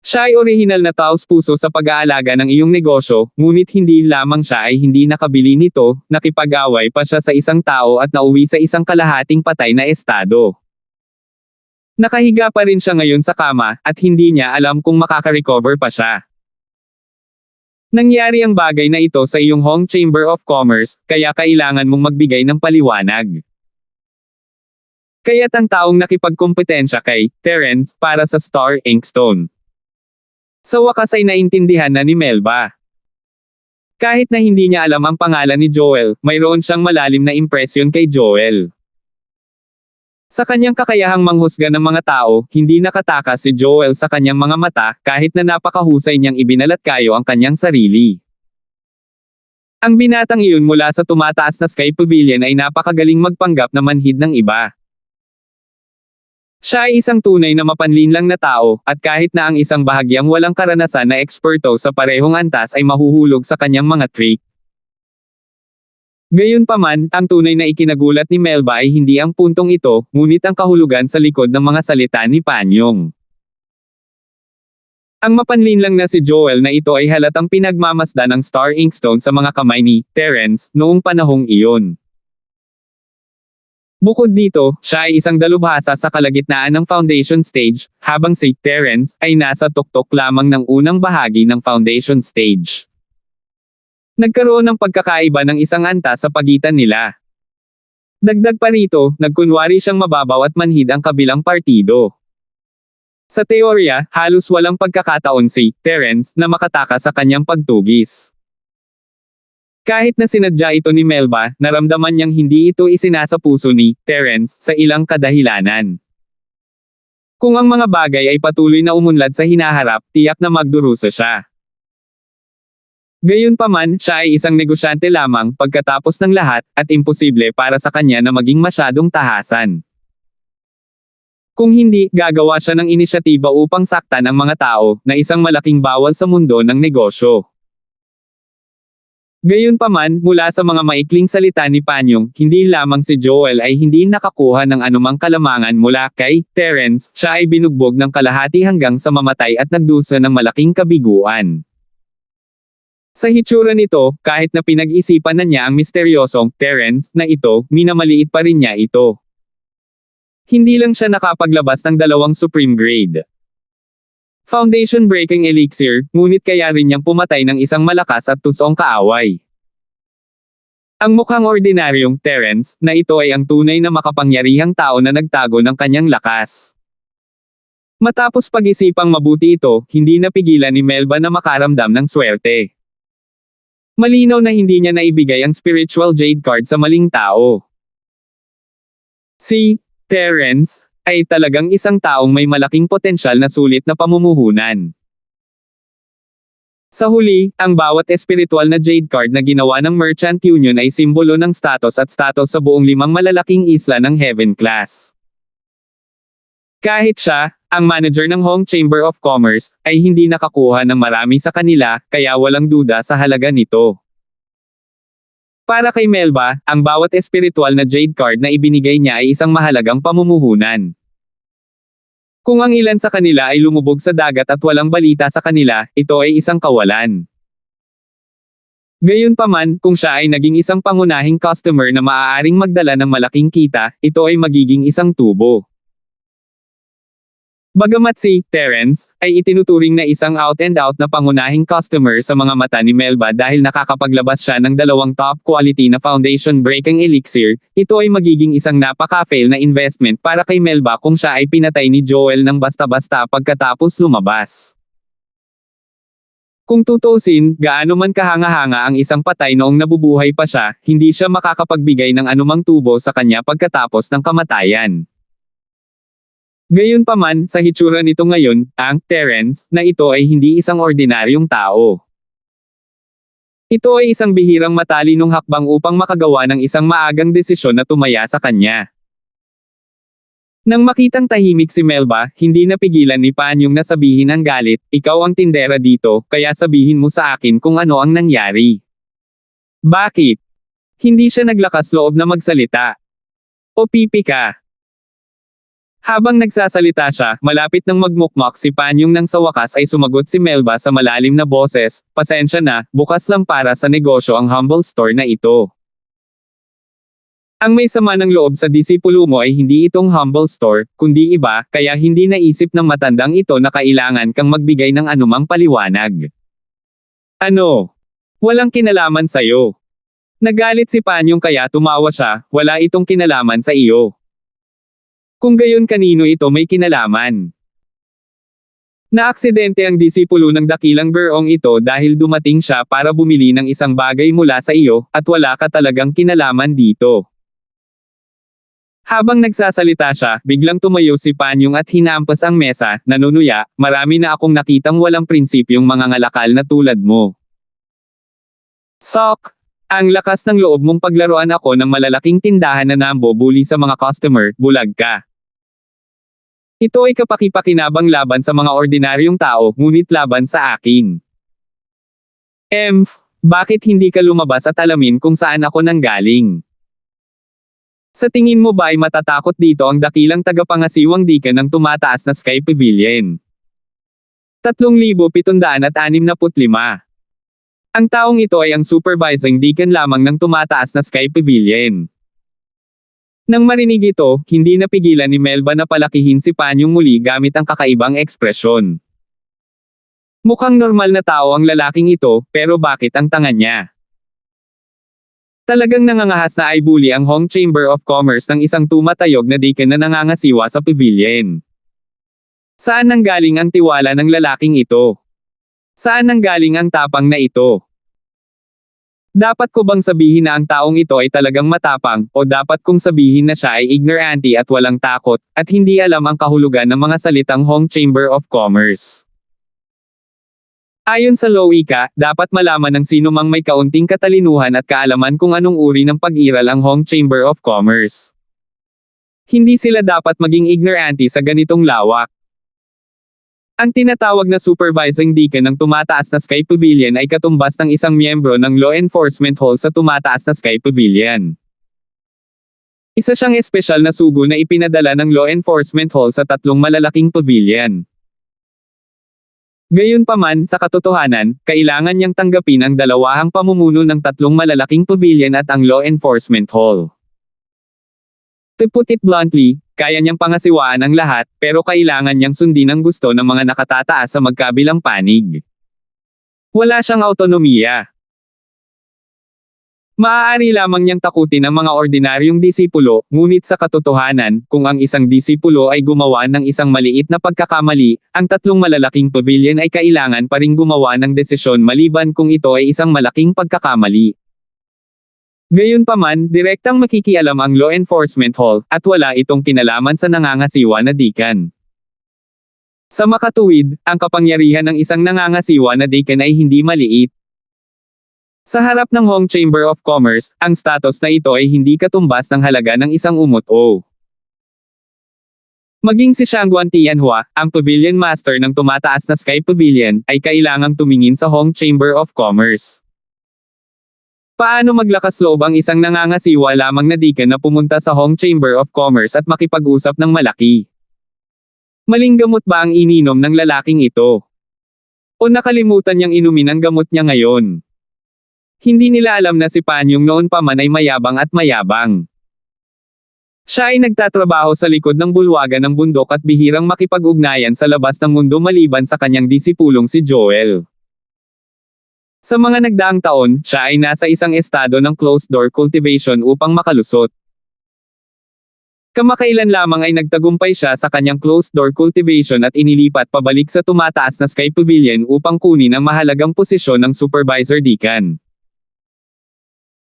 Siya ay orihinal na taos-puso sa pag-aalaga ng iyong negosyo, ngunit hindi lamang siya ay hindi nakabili nito, nakipag-away pa siya sa isang tao at nauwi sa isang kalahating patay na estado. Nakahiga pa rin siya ngayon sa kama, at hindi niya alam kung makaka-recover pa siya. Nangyari ang bagay na ito sa iyong Hong Chamber of Commerce, kaya kailangan mong magbigay ng paliwanag. Kaya't ang taong nakipagkompetensya kay Terence para sa Star Inkstone. Sa wakas ay naintindihan na ni Melba. Kahit na hindi niya alam ang pangalan ni Joel, mayroon siyang malalim na impresyon kay Joel. Sa kanyang kakayahang manghusga ng mga tao, hindi nakatakas si Joel sa kanyang mga mata, kahit na napakahusay niyang ibinalatkayo ang kanyang sarili. Ang binatang iyon mula sa tumataas na Sky Pavilion ay napakagaling magpanggap na manhid ng iba. Siya ay isang tunay na mapanlinlang na tao, at kahit na ang isang bahagyang walang karanasan na eksperto sa parehong antas ay mahuhulog sa kanyang mga trick. Gayunpaman, ang tunay na ikinagulat ni Melba ay hindi ang puntong ito, ngunit ang kahulugan sa likod ng mga salita ni Panyong. Ang mapanlinlang na si Joel na ito ay halatang pinagmamasdan ng Star Inkstone sa mga kamay ni Terence noong panahong iyon. Bukod dito, siya ay isang dalubhasa sa kalagitnaan ng foundation stage, habang si Terence ay nasa tuktok lamang ng unang bahagi ng foundation stage. Nagkaroon ng pagkakaiba ng isang antas sa pagitan nila. Dagdag pa rito, nagkunwari siyang mababaw at manhid ang kabilang partido. Sa teorya, halos walang pagkakataon si Terence na makatakas sa kanyang pagtugis. Kahit na sinadya ito ni Melba, naramdaman niyang hindi ito isinasa puso ni Terence sa ilang kadahilanan. Kung ang mga bagay ay patuloy na umunlad sa hinaharap, tiyak na magdurusa siya. Gayunpaman, siya ay isang negosyante lamang pagkatapos ng lahat, at imposible para sa kanya na maging masyadong tahasan. Kung hindi, gagawa siya ng inisyatiba upang saktan ang mga tao, na isang malaking bawal sa mundo ng negosyo. Gayunpaman, mula sa mga maikling salita ni Panyong, hindi lamang si Joel ay hindi nakakuha ng anumang kalamangan mula kay Terence, siya ay binugbog ng kalahati hanggang sa mamatay at nagdusa ng malaking kabiguan. Sa hitsura nito, kahit na pinag-isipan na niya ang misteryosong Terence na ito, minamaliit pa rin niya ito. Hindi lang siya nakapaglabas ng 2 supreme grade foundation breaking elixir, ngunit kaya rin niyang pumatay ng isang malakas at tusong kaaway. Ang mukhang ordinaryong Terence na ito ay ang tunay na makapangyarihang tao na nagtago ng kanyang lakas. Matapos pag-isipang mabuti ito, hindi napigilan ni Melba na makaramdam ng swerte. Malinaw na hindi niya naibigay ang spiritual jade card sa maling tao. Si Terence ay talagang isang taong may malaking potensyal na sulit na pamumuhunan. Sa huli, ang bawat espiritual na jade card na ginawa ng Merchant Union ay simbolo ng status at status sa buong 5 malalaking isla ng Heaven Class. Kahit siya, ang manager ng Hong Chamber of Commerce, ay hindi nakakuha ng marami sa kanila, kaya walang duda sa halaga nito. Para kay Melba, ang bawat espiritual na jade card na ibinigay niya ay isang mahalagang pamumuhunan. Kung ang ilan sa kanila ay lumubog sa dagat at walang balita sa kanila, ito ay isang kawalan. Gayunpaman, kung siya ay naging isang pangunahing customer na maaaring magdala ng malaking kita, ito ay magiging isang tubo. Bagamat si Terence ay itinuturing na isang out-and-out na pangunahing customer sa mga mata ni Melba dahil nakakapaglabas siya ng dalawang top-quality na foundation-breaking elixir, ito ay magiging isang napaka-fail na investment para kay Melba kung siya ay pinatay ni Joel ng basta-basta pagkatapos lumabas. Kung tutuusin, gaano man kahanga-hanga ang isang patay noong nabubuhay pa siya, hindi siya makakapagbigay ng anumang tubo sa kanya pagkatapos ng kamatayan. Gayunpaman, sa hitsura nito ngayon, ang Terence na ito ay hindi isang ordinaryong tao. Ito ay isang bihirang matalinong hakbang upang makagawa ng isang maagang desisyon na tumaya sa kanya. Nang makitang tahimik si Melba, hindi napigilan ni Panyong na sabihin ang galit, "Ikaw ang tindera dito, kaya sabihin mo sa akin kung ano ang nangyari." Bakit? Hindi siya naglakas loob na magsalita. O pipi ka? Habang nagsasalita siya, malapit nang magmukmak si Panyong nang sa wakas ay sumagot si Melba sa malalim na boses, "Pasensya na, bukas lang para sa negosyo ang humble store na ito." Ang may sama ng loob sa disipulo mo ay hindi itong humble store, kundi iba, kaya hindi naisip ng matandang ito na kailangan kang magbigay ng anumang paliwanag. Ano? Walang kinalaman sa'yo. Nagalit si Panyong kaya tumawa siya, "Wala itong kinalaman sa iyo. Kung gayon kanino ito may kinalaman?" Naaksidente ang disipulo ng dakilang gurong ito dahil dumating siya para bumili ng isang bagay mula sa iyo, at wala ka talagang kinalaman dito. Habang nagsasalita siya, biglang tumayo si Panyong at hinampas ang mesa, nanunuya, "Marami na akong nakitang walang prinsipyong mga ngalakal na tulad mo. Sok! Ang lakas ng loob mong paglaruan ako ng malalaking tindahan na nambubuli sa mga customer, bulag ka. Ito ay kapaki-pakinabang laban sa mga ordinaryong tao, ngunit laban sa akin. Bakit hindi ka lumabas at alamin kung saan ako nanggaling? Sa tingin mo ba ay matatakot dito ang dakilang tagapangasiwang deacon ng tumataas na Sky Pavilion? 3,765. Ang taong ito ay ang supervising deacon lamang ng tumataas na Sky Pavilion. Nang marinig ito, hindi napigilan ni Melba na palakihin si Panyong muli gamit ang kakaibang ekspresyon. Mukhang normal na tao ang lalaking ito, pero bakit ang tanga niya? Talagang nangangahas na ay bully ang Hong Chamber of Commerce ng isang tumatayog na deacon na nangangasiwa sa pavilion. Saan nanggaling ang tiwala ng lalaking ito? Saan nanggaling ang tapang na ito? Dapat ko bang sabihin na ang taong ito ay talagang matapang, o dapat kong sabihin na siya ay ignorante at walang takot, at hindi alam ang kahulugan ng mga salitang Hong Chamber of Commerce? Ayon sa Loika, dapat malaman ng sino mang may kaunting katalinuhan at kaalaman kung anong uri ng pag-iral ang Hong Chamber of Commerce. Hindi sila dapat maging ignorante sa ganitong lawak. Ang tinatawag na supervising deacon ng tumataas na Sky Pavilion ay katumbas ng isang miyembro ng Law Enforcement Hall sa tumataas na Sky Pavilion. Isa siyang espesyal na sugo na ipinadala ng Law Enforcement Hall sa 3 malalaking pavilion. Gayunpaman, sa katotohanan, kailangan niyang tanggapin ang dalawahang pamumuno ng 3 malalaking pavilion at ang Law Enforcement Hall. To put it bluntly, kaya niyang pangasiwaan ang lahat, pero kailangan niyang sundin ang gusto ng mga nakatataas sa magkabilang panig. Wala siyang autonomiya. Maaari lamang niyang takutin ang mga ordinaryong disipulo, ngunit sa katotohanan, kung ang isang disipulo ay gumawa ng isang maliit na pagkakamali, ang 3 malalaking pavilion ay kailangan pa ring gumawa ng desisyon maliban kung ito ay isang malaking pagkakamali. Gayunpaman, direktang makikialam ang Law Enforcement Hall, at wala itong kinalaman sa nangangasiwa na deacon. Sa makatuwid, ang kapangyarihan ng isang nangangasiwa na deacon ay hindi maliit. Sa harap ng Hong Chamber of Commerce, ang status na ito ay hindi katumbas ng halaga ng isang umut-o. Maging si Shangguan Tianhua, ang Pavilion Master ng tumataas na Sky Pavilion, ay kailangang tumingin sa Hong Chamber of Commerce. Paano maglakas loob ang isang nangangasiwa lamang na deacon na pumunta sa Hong Chamber of Commerce at makipag-usap ng malaki? Maling gamot ba ang ininom ng lalaking ito? O nakalimutan niyang inumin ang gamot niya ngayon? Hindi nila alam na si Panyong noon pa man ay mayabang at mayabang. Siya ay nagtatrabaho sa likod ng bulwagan ng bundok at bihirang makipag-ugnayan sa labas ng mundo maliban sa kanyang disipulong si Joel. Sa mga nagdaang taon, siya ay nasa isang estado ng closed-door cultivation upang makalusot. Kamakailan lamang ay nagtagumpay siya sa kanyang closed-door cultivation at inilipat pabalik sa tumataas na Sky Pavilion upang kunin ang mahalagang posisyon ng supervisor deacon.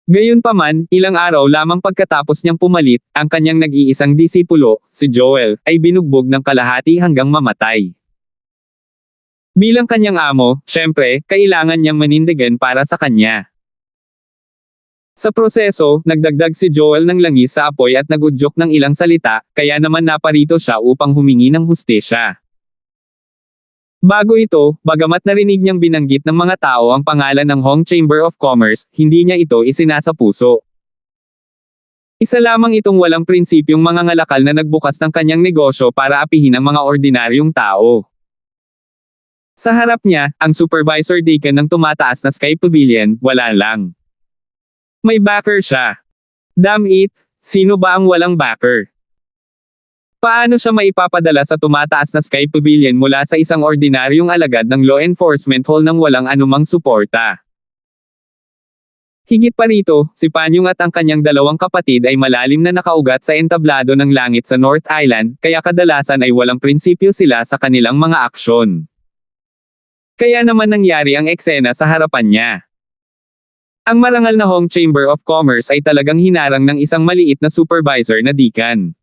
Gayunpaman, ilang araw lamang pagkatapos niyang pumalit, ang kanyang nag-iisang disipulo, si Joel, ay binugbog ng kalahati hanggang mamatay. Bilang kanyang amo, syempre, kailangan niyang manindigan para sa kanya. Sa proseso, nagdagdag si Joel ng langis sa apoy at nagudyok ng ilang salita, kaya naman naparito siya upang humingi ng hustisya. Bago ito, bagamat narinig niyang binanggit ng mga tao ang pangalan ng Hong Chamber of Commerce, hindi niya ito isinasapuso. Isa lamang itong walang prinsipyong mga ngalakal na nagbukas ng kanyang negosyo para apihin ang mga ordinaryong tao. Sa harap niya, ang supervisor deacon ng tumataas na Sky Pavilion, wala lang. May backer siya. Damn it, sino ba ang walang backer? Paano siya maipapadala sa tumataas na Sky Pavilion mula sa isang ordinaryong alagad ng law enforcement hall nang walang anumang suporta? Higit pa rito, si Panyong at ang kanyang dalawang kapatid ay malalim na nakaugat sa entablado ng langit sa North Island, kaya kadalasan ay walang prinsipyo sila sa kanilang mga aksyon. Kaya naman nangyari ang eksena sa harapan niya. Ang marangal na Hong Chamber of Commerce ay talagang hinarang ng isang maliit na supervisor na deacon.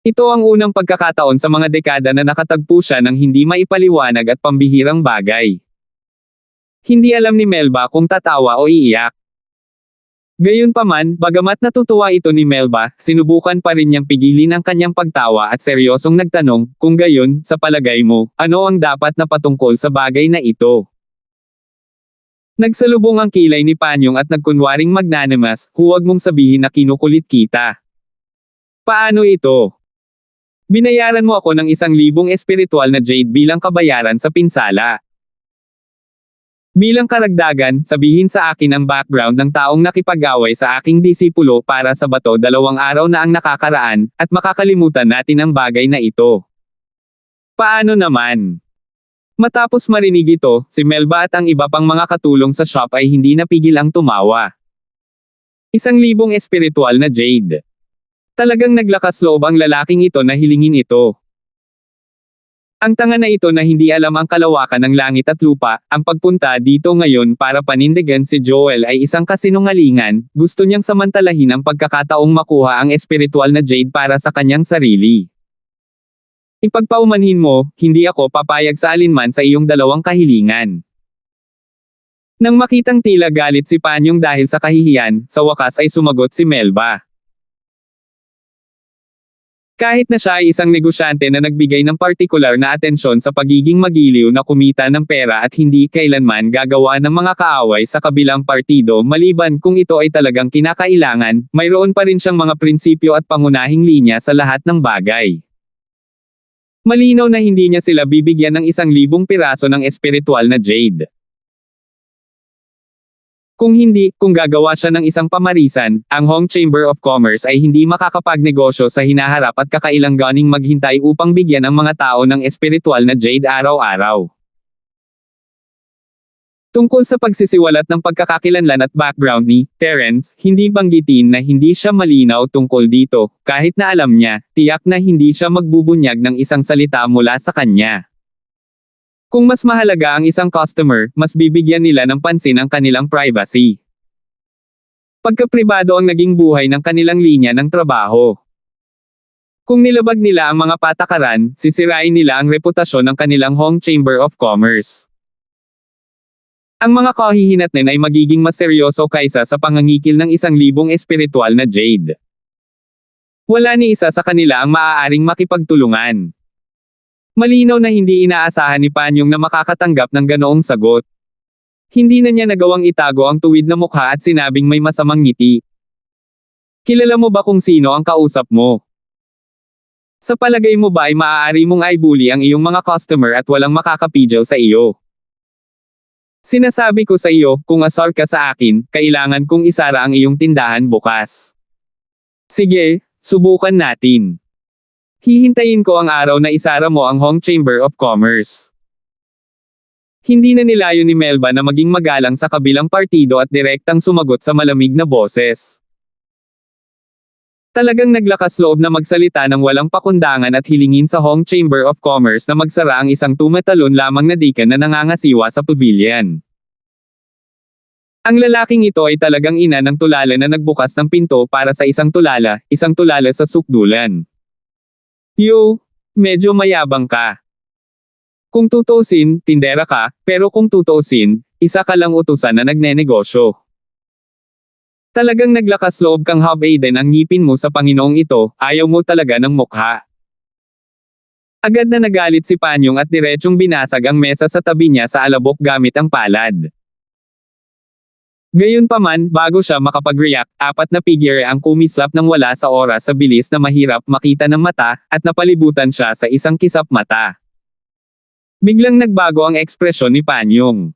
Ito ang unang pagkakataon sa mga dekada na nakatagpo siya ng hindi maipaliwanag at pambihirang bagay. Hindi alam ni Melba kung tatawa o iiyak. Gayunpaman, bagamat natutuwa ito ni Melba, sinubukan pa rin niyang pigilin ang kanyang pagtawa at seryosong nagtanong, kung gayon, sa palagay mo, ano ang dapat na patungkol sa bagay na ito? Nagsalubong ang kilay ni Panyong at nagkunwaring magnanimous, huwag mong sabihin na kinukulit kita. Paano ito? Binayaran mo ako ng 1,000 espiritual na jade bilang kabayaran sa pinsala. Bilang karagdagan, sabihin sa akin ang background ng taong nakipag-away sa aking disipulo para sa bato 2 araw na ang nakakaraan, at makakalimutan natin ang bagay na ito. Paano naman? Matapos marinig ito, si Melba at ang iba pang mga katulong sa shop ay hindi napigil ang tumawa. 1,000 espiritual na jade. Talagang naglakas loob ang lalaking ito na hilingin ito. Ang tanga na ito na hindi alam ang kalawakan ng langit at lupa, ang pagpunta dito ngayon para panindigan si Joel ay isang kasinungalingan, gusto niyang samantalahin ang pagkakataong makuha ang espiritual na jade para sa kanyang sarili. Ipagpaumanhin mo, hindi ako papayag sa alinman sa iyong dalawang kahilingan. Nang makitang tila galit si Panyong dahil sa kahihiyan, sa wakas ay sumagot si Melba. Kahit na siya ay isang negosyante na nagbigay ng partikular na atensyon sa pagiging magiliw na kumita ng pera at hindi kailanman gagawa ng mga kaaway sa kabilang partido maliban kung ito ay talagang kinakailangan, mayroon pa rin siyang mga prinsipyo at pangunahing linya sa lahat ng bagay. Malinaw na hindi niya sila bibigyan ng 1,000 piraso ng espiritual na jade. Kung hindi, kung gagawa siya ng isang pamarisan, ang Hong Chamber of Commerce ay hindi makakapagnegosyo sa hinaharap at kakailanganing maghintay upang bigyan ang mga tao ng espiritual na jade araw-araw. Tungkol sa pagsisiwalat ng pagkakakilanlan at background ni Terence, hindi banggitin na hindi siya malinaw tungkol dito, kahit na alam niya, tiyak na hindi siya magbubunyag ng isang salita mula sa kanya. Kung mas mahalaga ang isang customer, mas bibigyan nila ng pansin ang kanilang privacy. Pagkapribado ang naging buhay ng kanilang linya ng trabaho. Kung nilabag nila ang mga patakaran, sisirain nila ang reputasyon ng kanilang Hong Chamber of Commerce. Ang mga kahihinatnin ay magiging mas seryoso kaysa sa pangangikil ng 1,000 espiritual na jade. Wala ni isa sa kanila ang maaaring makipagtulungan. Malinaw na hindi inaasahan ni Panyong na makakatanggap ng ganoong sagot. Hindi na niya nagawang itago ang tuwid na mukha at sinabing may masamang ngiti. Kilala mo ba kung sino ang kausap mo? Sa palagay mo ba ay maaari mong i-bully ang iyong mga customer at walang makakapigil sa iyo? Sinasabi ko sa iyo, kung asar ka sa akin, kailangan kong isara ang iyong tindahan bukas. Sige, subukan natin. Hihintayin ko ang araw na isara mo ang Hong Chamber of Commerce. Hindi na nilayo ni Melba na maging magalang sa kabilang partido at direktang sumagot sa malamig na boses. Talagang naglakas loob na magsalita ng walang pakundangan at hilingin sa Hong Chamber of Commerce na magsara ang isang tumatalon lamang na deacon na nangangasiwa sa pavilion. Ang lalaking ito ay talagang ina ng tulala na nagbukas ng pinto para sa isang tulala sa sukdulan. Yo, medyo mayabang ka. Kung tutuusin, tindera ka, pero kung tutuusin, isa ka lang utusan na nagnenegosyo. Talagang naglakas loob kang Aiden ang ngipin mo sa Panginoong ito, ayaw mo talaga ng mukha. Agad na nagalit si Panyong at diretsong binasag ang mesa sa tabi niya sa alabok gamit ang palad. Gayunpaman, bago siya makapag-react, 4 na figure ang kumislap ng wala sa oras sa bilis na mahirap makita ng mata, at napalibutan siya sa isang kisap mata. Biglang nagbago ang ekspresyon ni Panyong.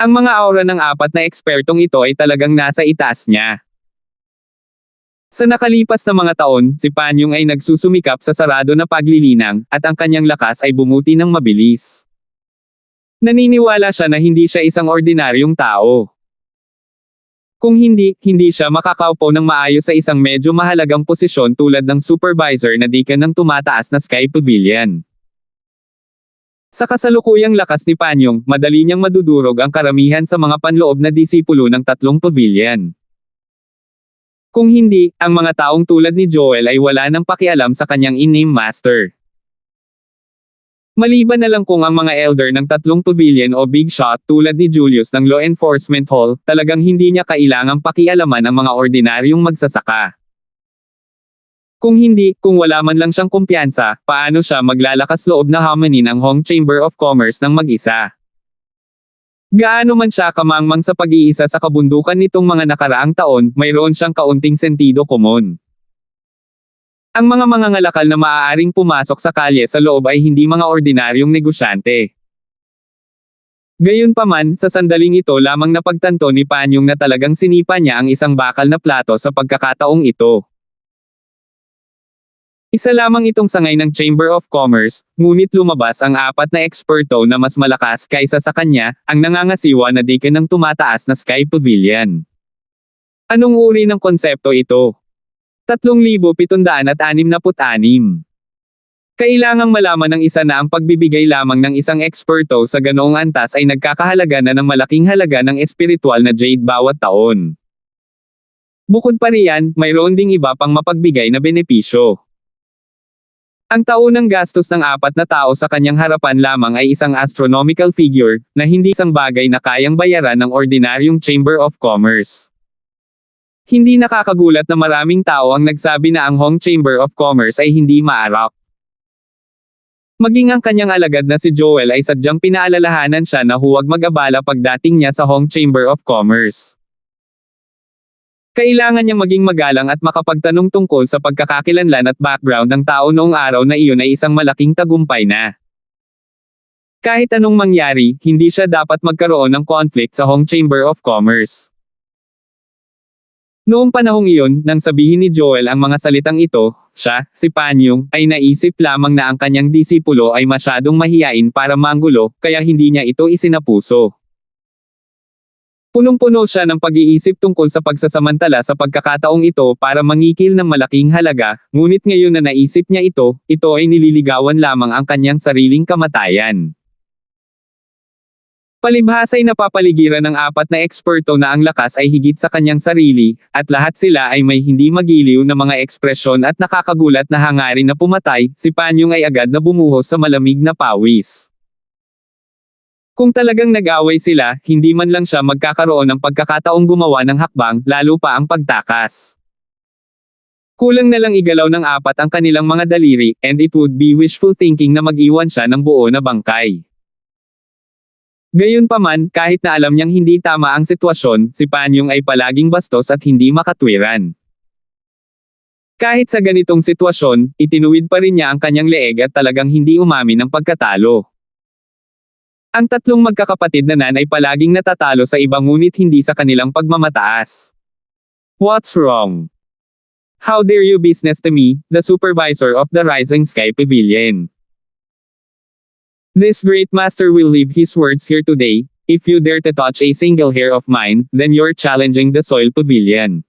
Ang mga aura ng 4 na ekspertong ito ay talagang nasa itaas niya. Sa nakalipas na mga taon, si Panyong ay nagsusumikap sa sarado na paglilinang, at ang kanyang lakas ay bumuti ng mabilis. Naniniwala siya na hindi siya isang ordinaryong tao. Kung hindi siya makakaupo ng maayos sa isang medyo mahalagang posisyon tulad ng supervisor na deacon ng tumataas na Sky Pavilion. Sa kasalukuyang lakas ni Panyong, madali niyang madudurog ang karamihan sa mga panloob na disipulo ng 3 pavilion. Kung hindi, ang mga taong tulad ni Joel ay wala nang pakialam sa kanyang in-name master. Maliban na lang kung ang mga elder ng 3 pavilion o big shot tulad ni Julius ng Law Enforcement Hall, talagang hindi niya kailangang pakialaman ang mga ordinaryong magsasaka. Kung wala man lang siyang kumpiyansa, paano siya maglalakas loob na hamanin ang Hong Chamber of Commerce ng mag-isa? Gaano man siya kamangmang sa pag-iisa sa kabundukan nitong mga nakaraang taon, mayroon siyang kaunting sentido komon. Ang mga mangangalakal na maaaring pumasok sa kalye sa loob ay hindi mga ordinaryong negosyante. Gayunpaman, sa sandaling ito lamang napagtanto ni Panyong na talagang sinipa niya ang isang bakal na plato sa pagkakataong ito. Isa lamang itong sangay ng Chamber of Commerce, ngunit lumabas ang 4 na eksperto na mas malakas kaysa sa kanya, ang nangangasiwa na deacon ng tumataas na Sky Pavilion. Anong uri ng konsepto ito? 3,766. Kailangang malaman ng isa na ang pagbibigay lamang ng isang eksperto sa ganoong antas ay nagkakahalaga na ng malaking halaga ng espiritual na jade bawat taon. Bukod pa riyan, mayroon ding iba pang mapagbigay na benepisyo. Ang taunang gastos ng 4 na tao sa kanyang harapan lamang ay isang astronomical figure, na hindi isang bagay na kayang bayaran ng ordinaryong Chamber of Commerce. Hindi nakakagulat na maraming tao ang nagsabi na ang Hong Chamber of Commerce ay hindi maarak. Maging ang kanyang alagad na si Joel ay sadyang pinaalalahanan siya na huwag mag-abala pagdating niya sa Hong Chamber of Commerce. Kailangan niyang maging magalang at makapagtanong tungkol sa pagkakakilanlan at background ng tao noong araw na iyon ay isang malaking tagumpay na. Kahit anong mangyari, hindi siya dapat magkaroon ng conflict sa Hong Chamber of Commerce. Noong panahong iyon, nang sabihin ni Joel ang mga salitang ito, siya, si Panyong, ay naisip lamang na ang kanyang disipulo ay masyadong mahiyain para manggulo, kaya hindi niya ito isinapuso. Punong-puno siya ng pag-iisip tungkol sa pagsasamantala sa pagkakataong ito para mangikil ng malaking halaga, ngunit ngayon na naisip niya ito ay nililigawan lamang ang kanyang sariling kamatayan. Palibhasa'y napapaligiran ng 4 na eksperto na ang lakas ay higit sa kanyang sarili, at lahat sila ay may hindi magiliw na mga ekspresyon at nakakagulat na hangarin na pumatay, si Panyong ay agad na bumuhos sa malamig na pawis. Kung talagang nag-away sila, hindi man lang siya magkakaroon ng pagkakataong gumawa ng hakbang, lalo pa ang pagtakas. Kulang na lang igalaw ng 4 ang kanilang mga daliri, and it would be wishful thinking na mag-iwan siya ng buo na bangkay. Gayunpaman, kahit na alam niyang hindi tama ang sitwasyon, si Panyong ay palaging bastos at hindi makatwiran. Kahit sa ganitong sitwasyon, itinuwid pa rin niya ang kanyang leeg at talagang hindi umamin ng pagkatalo. Ang tatlong magkakapatid na Nan ay palaging natatalo sa iba ngunit hindi sa kanilang pagmamataas. What's wrong? How dare you business to me, the supervisor of the Rising Sky Pavilion? This great master will leave his words here today. If you dare to touch a single hair of mine, then you're challenging the Soil Pavilion.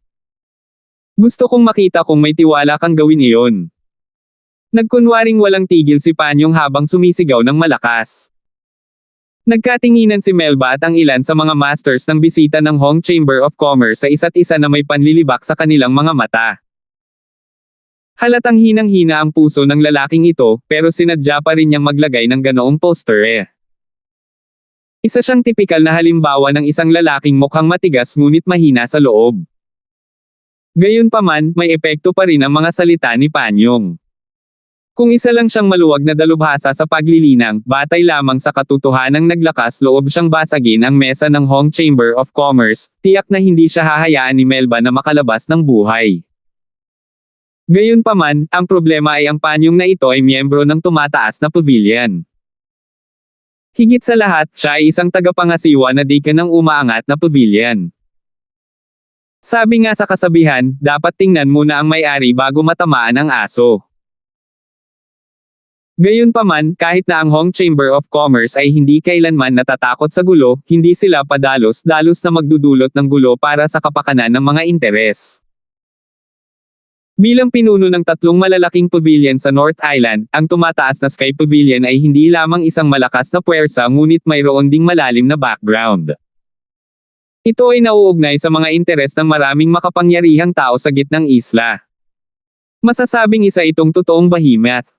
Gusto kong makita kung may tiwala kang gawin iyon. Nagkunwaring walang tigil si Panyong habang sumisigaw ng malakas. Nagkatinginan si Melba at ang ilan sa mga masters ng bisita ng Hong Chamber of Commerce sa isa't isa na may panlilibak sa kanilang mga mata. Halatang hinang-hina ang puso ng lalaking ito, pero sinadya pa rin niyang maglagay ng ganoong poster. Isa siyang tipikal na halimbawa ng isang lalaking mukhang matigas ngunit mahina sa loob. Gayunpaman, may epekto pa rin ang mga salita ni Panyong. Kung isa lang siyang maluwag na dalubhasa sa paglilinang, batay lamang sa katotohanang naglakas loob siyang basagin ang mesa ng Hong Chamber of Commerce, tiyak na hindi siya hahayaan ni Melba na makalabas ng buhay. Gayunpaman, ang problema ay ang Panyong na ito ay miyembro ng tumataas na pavilion. Higit sa lahat, siya ay isang tagapangasiwa na dekan ng umaangat na pavilion. Sabi nga sa kasabihan, dapat tingnan muna ang may-ari bago matamaan ang aso. Gayunpaman, kahit na ang Hong Chamber of Commerce ay hindi kailanman natatakot sa gulo, hindi sila padalos-dalos na magdudulot ng gulo para sa kapakanan ng mga interes. Bilang pinuno ng tatlong malalaking pavilion sa North Island, ang tumataas na Sky Pavilion ay hindi lamang isang malakas na puwersa ngunit mayroon ding malalim na background. Ito ay nauugnay sa mga interes ng maraming makapangyarihang tao sa gitnang isla. Masasabing isa itong totoong behemoth.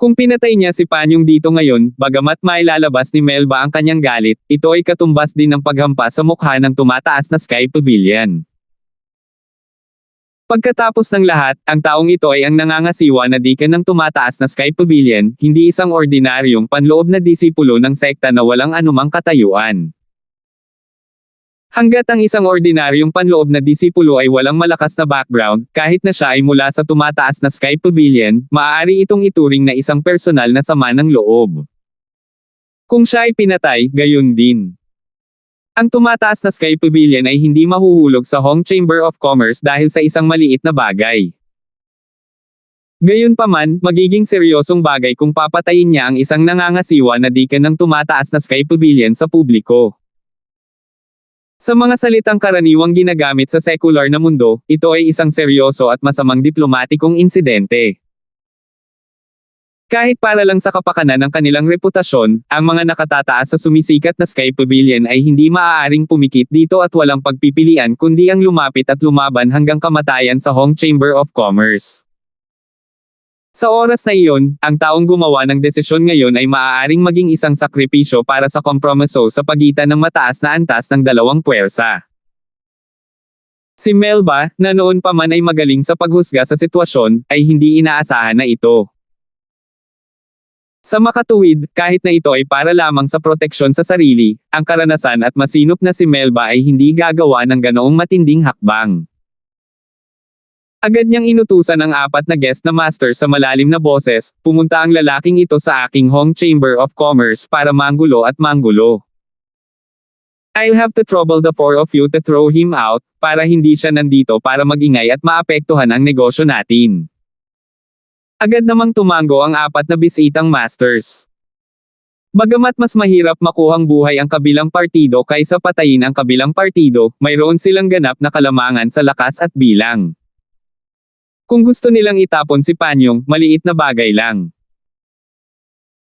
Kung pinatay niya si Panyong dito ngayon, bagamat mailalabas ni Melba ang kanyang galit, ito ay katumbas din ng paghampas sa mukha ng tumataas na Sky Pavilion. Pagkatapos ng lahat, ang taong ito ay ang nangangasiwa na dekan ng tumataas na Sky Pavilion, hindi isang ordinaryong panloob na disipulo ng sekta na walang anumang katayuan. Hanggat ang isang ordinaryong panloob na disipulo ay walang malakas na background, kahit na siya ay mula sa tumataas na Sky Pavilion, maaari itong ituring na isang personal na sama ng loob. Kung siya ay pinatay, gayon din. Ang tumataas na Sky Pavilion ay hindi mahuhulog sa Hong Chamber of Commerce dahil sa isang maliit na bagay. Gayunpaman, magiging seryosong bagay kung papatayin niya ang isang nangangasiwa na dekan ng tumataas na Sky Pavilion sa publiko. Sa mga salitang karaniwang ginagamit sa sekular na mundo, ito ay isang seryoso at masamang diplomatikong insidente. Kahit para lang sa kapakanan ng kanilang reputasyon, ang mga nakatataas sa sumisikat na Sky Pavilion ay hindi maaaring pumikit dito at walang pagpipilian kundi ang lumapit at lumaban hanggang kamatayan sa Hong Chamber of Commerce. Sa oras na iyon, ang taong gumawa ng desisyon ngayon ay maaaring maging isang sakripisyo para sa kompromiso sa pagitan ng mataas na antas ng dalawang puwersa. Si Melba, na noon pa man ay magaling sa paghusga sa sitwasyon, ay hindi inaasahan na ito. Sa makatuwid, kahit na ito ay para lamang sa proteksyon sa sarili, ang karanasan at masinop na si Melba ay hindi gagawa ng ganoong matinding hakbang. Agad niyang inutusan ang 4 na guest na master sa malalim na boses, pumunta ang lalaking ito sa aking Hong Chamber of Commerce para manggulo at manggulo. I'll have to trouble the 4 of you to throw him out, para hindi siya nandito para magingay at maapektuhan ang negosyo natin. Agad namang tumango ang 4 na bisitang masters. Bagamat mas mahirap makuhang buhay ang kabilang partido kaysa patayin ang kabilang partido, mayroon silang ganap na kalamangan sa lakas at bilang. Kung gusto nilang itapon si Panyong, maliit na bagay lang.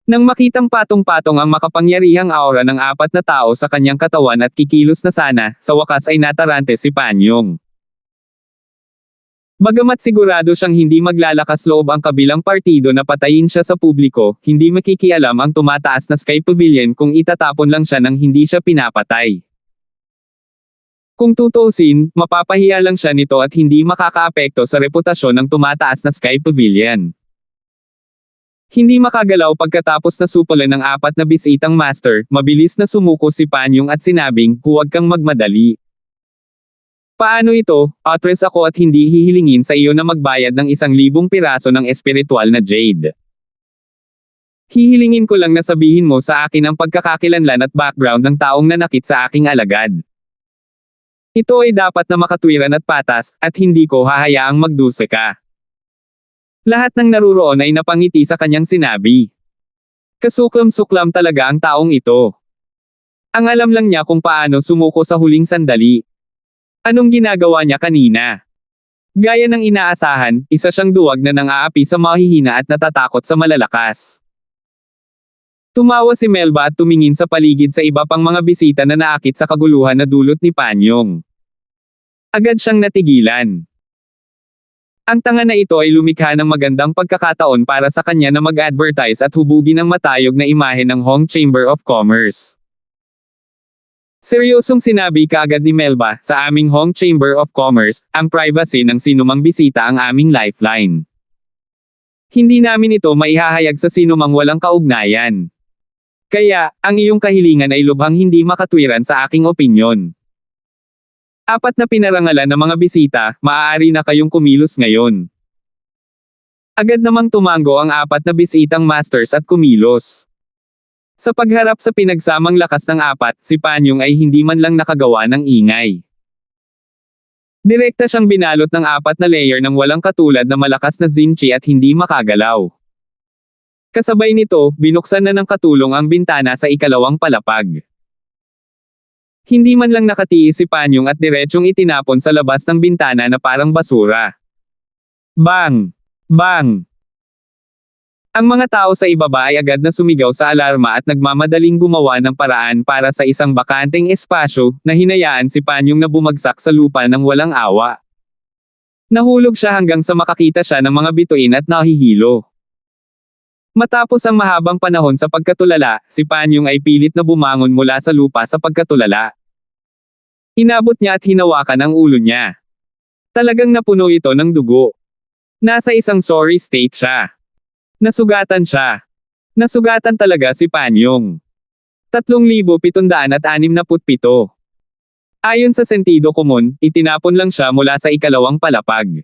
Nang makitang patong-patong ang makapangyarihang aura ng 4 na tao sa kanyang katawan at kikilos na sana, sa wakas ay natarante si Panyong. Bagamat sigurado siyang hindi maglalakas loob ang kabilang partido na patayin siya sa publiko, hindi makikialam ang tumataas na Sky Pavilion kung itatapon lang siya nang hindi siya pinapatay. Kung tutuusin, mapapahiya lang siya nito at hindi makakaapekto sa reputasyon ng tumataas na Sky Pavilion. Hindi makagalaw pagkatapos na supulan ng 4 na bisitang master, mabilis na sumuko si Panyong at sinabing, huwag kang magmadali. Paano ito? Actress ako at hindi hihilingin sa iyo na magbayad ng 1,000 piraso ng espiritual na jade. Hihilingin ko lang na sabihin mo sa akin ang pagkakakilanlan at background ng taong nanakit sa aking alagad. Ito ay dapat na makatwiran at patas, at hindi ko hahayaang magdusa ka. Lahat ng naruroon ay napangiti sa kanyang sinabi. Kasuklam-suklam talaga ang taong ito. Ang alam lang niya kung paano sumuko sa huling sandali. Anong ginagawa niya kanina? Gaya ng inaasahan, isa siyang duwag na nang-aapi sa mahihina at natatakot sa malalakas. Tumawa si Melba at tumingin sa paligid sa iba pang mga bisita na naakit sa kaguluhan na dulot ni Panyong. Agad siyang natigilan. Ang tanga na ito ay lumikha ng magandang pagkakataon para sa kanya na mag-advertise at hubugin ang matayog na imahe ng Hong Chamber of Commerce. Seryosong sinabi kaagad ni Melba, sa aming Hong Chamber of Commerce, ang privacy ng sinumang bisita ang aming lifeline. Hindi namin ito maihahayag sa sinumang walang kaugnayan. Kaya, ang iyong kahilingan ay lubhang hindi makatwiran sa aking opinyon. 4 na pinarangalan ng mga bisita, maaari na kayong kumilos ngayon. Agad namang tumango ang 4 na bisitang masters at kumilos. Sa pagharap sa pinagsamang lakas ng 4, si Panyong ay hindi man lang nakagawa ng ingay. Direkta siyang binalot ng 4 na layer ng walang katulad na malakas na zinchi at hindi makagalaw. Kasabay nito, binuksan na ng katulong ang bintana sa ikalawang palapag. Hindi man lang nakatiis si Panyong at diretsyong itinapon sa labas ng bintana na parang basura. Bang! Bang! Ang mga tao sa ibaba ay agad na sumigaw sa alarma at nagmamadaling gumawa ng paraan para sa isang bakanteng espasyo, na hinayaan si Panyong na bumagsak sa lupa ng walang awa. Nahulog siya hanggang sa makakita siya ng mga bituin at nahihilo. Matapos ang mahabang panahon sa pagkatulala, si Panyong ay pilit na bumangon mula sa lupa sa pagkatulala. Inabot niya at hinawakan ang ulo niya. Talagang napuno ito ng dugo. Nasa isang sorry state siya. Nasugatan siya. Nasugatan talaga si Panyong. 3,767. Ayon sa sentido komon, itinapon lang siya mula sa ikalawang palapag.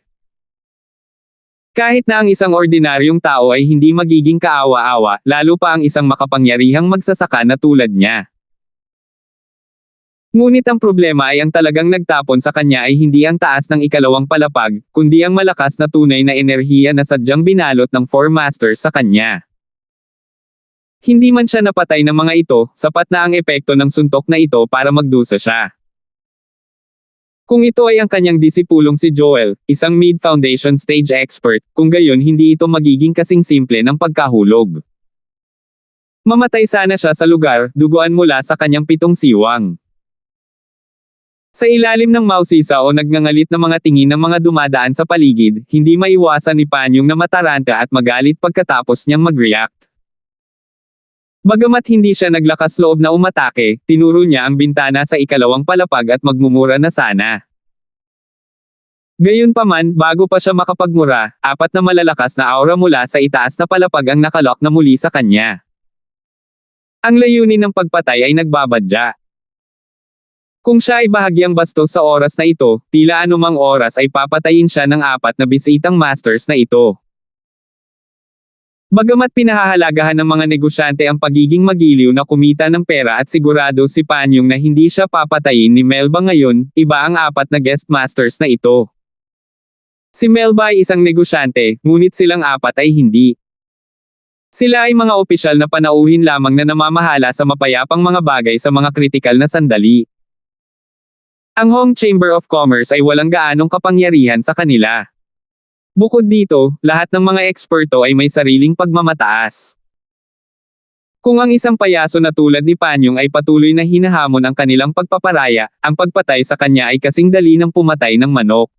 Kahit na ang isang ordinaryong tao ay hindi magiging kaawa-awa, lalo pa ang isang makapangyarihang magsasaka na tulad niya. Ngunit ang problema ay ang talagang nagtapon sa kanya ay hindi ang taas ng ikalawang palapag, kundi ang malakas na tunay na enerhiya na sadyang binalot ng 4 masters sa kanya. Hindi man siya napatay ng mga ito, sapat na ang epekto ng suntok na ito para magdusa siya. Kung ito ay ang kanyang disipulong si Joel, isang mid-foundation stage expert, kung gayon hindi ito magiging kasing simple ng pagkahulog. Mamatay sana siya sa lugar, duguan mula sa kanyang 7 siwang. Sa ilalim ng mausisa o nagngangalit na mga tingin ng mga dumadaan sa paligid, hindi maiwasan ni Panyong na mataranta at magalit pagkatapos niyang mag-react. Bagamat hindi siya naglakas loob na umatake, tinuro niya ang bintana sa ikalawang palapag at magmumura na sana. Gayunpaman, bago pa siya makapagmura, 4 na malalakas na aura mula sa itaas na palapag ang nakalock na muli sa kanya. Ang layunin ng pagpatay ay nagbabadya. Kung siya ay bahagyang bastos sa oras na ito, tila anumang oras ay papatayin siya ng 4 na bisitang masters na ito. Bagamat pinahahalagahan ng mga negosyante ang pagiging magiliw na kumita ng pera at sigurado si Panyong na hindi siya papatayin ni Melba ngayon, iba ang 4 na guest masters na ito. Si Melba ay isang negosyante, ngunit silang 4 ay hindi. Sila ay mga opisyal na panauhin lamang na namamahala sa mapayapang mga bagay sa mga kritikal na sandali. Ang Hong Chamber of Commerce ay walang gaanong kapangyarihan sa kanila. Bukod dito, lahat ng mga eksperto ay may sariling pagmamataas. Kung ang isang payaso na tulad ni Panyong ay patuloy na hinahamon ang kanilang pagpaparaya, ang pagpatay sa kanya ay kasing dali ng pumatay ng manok.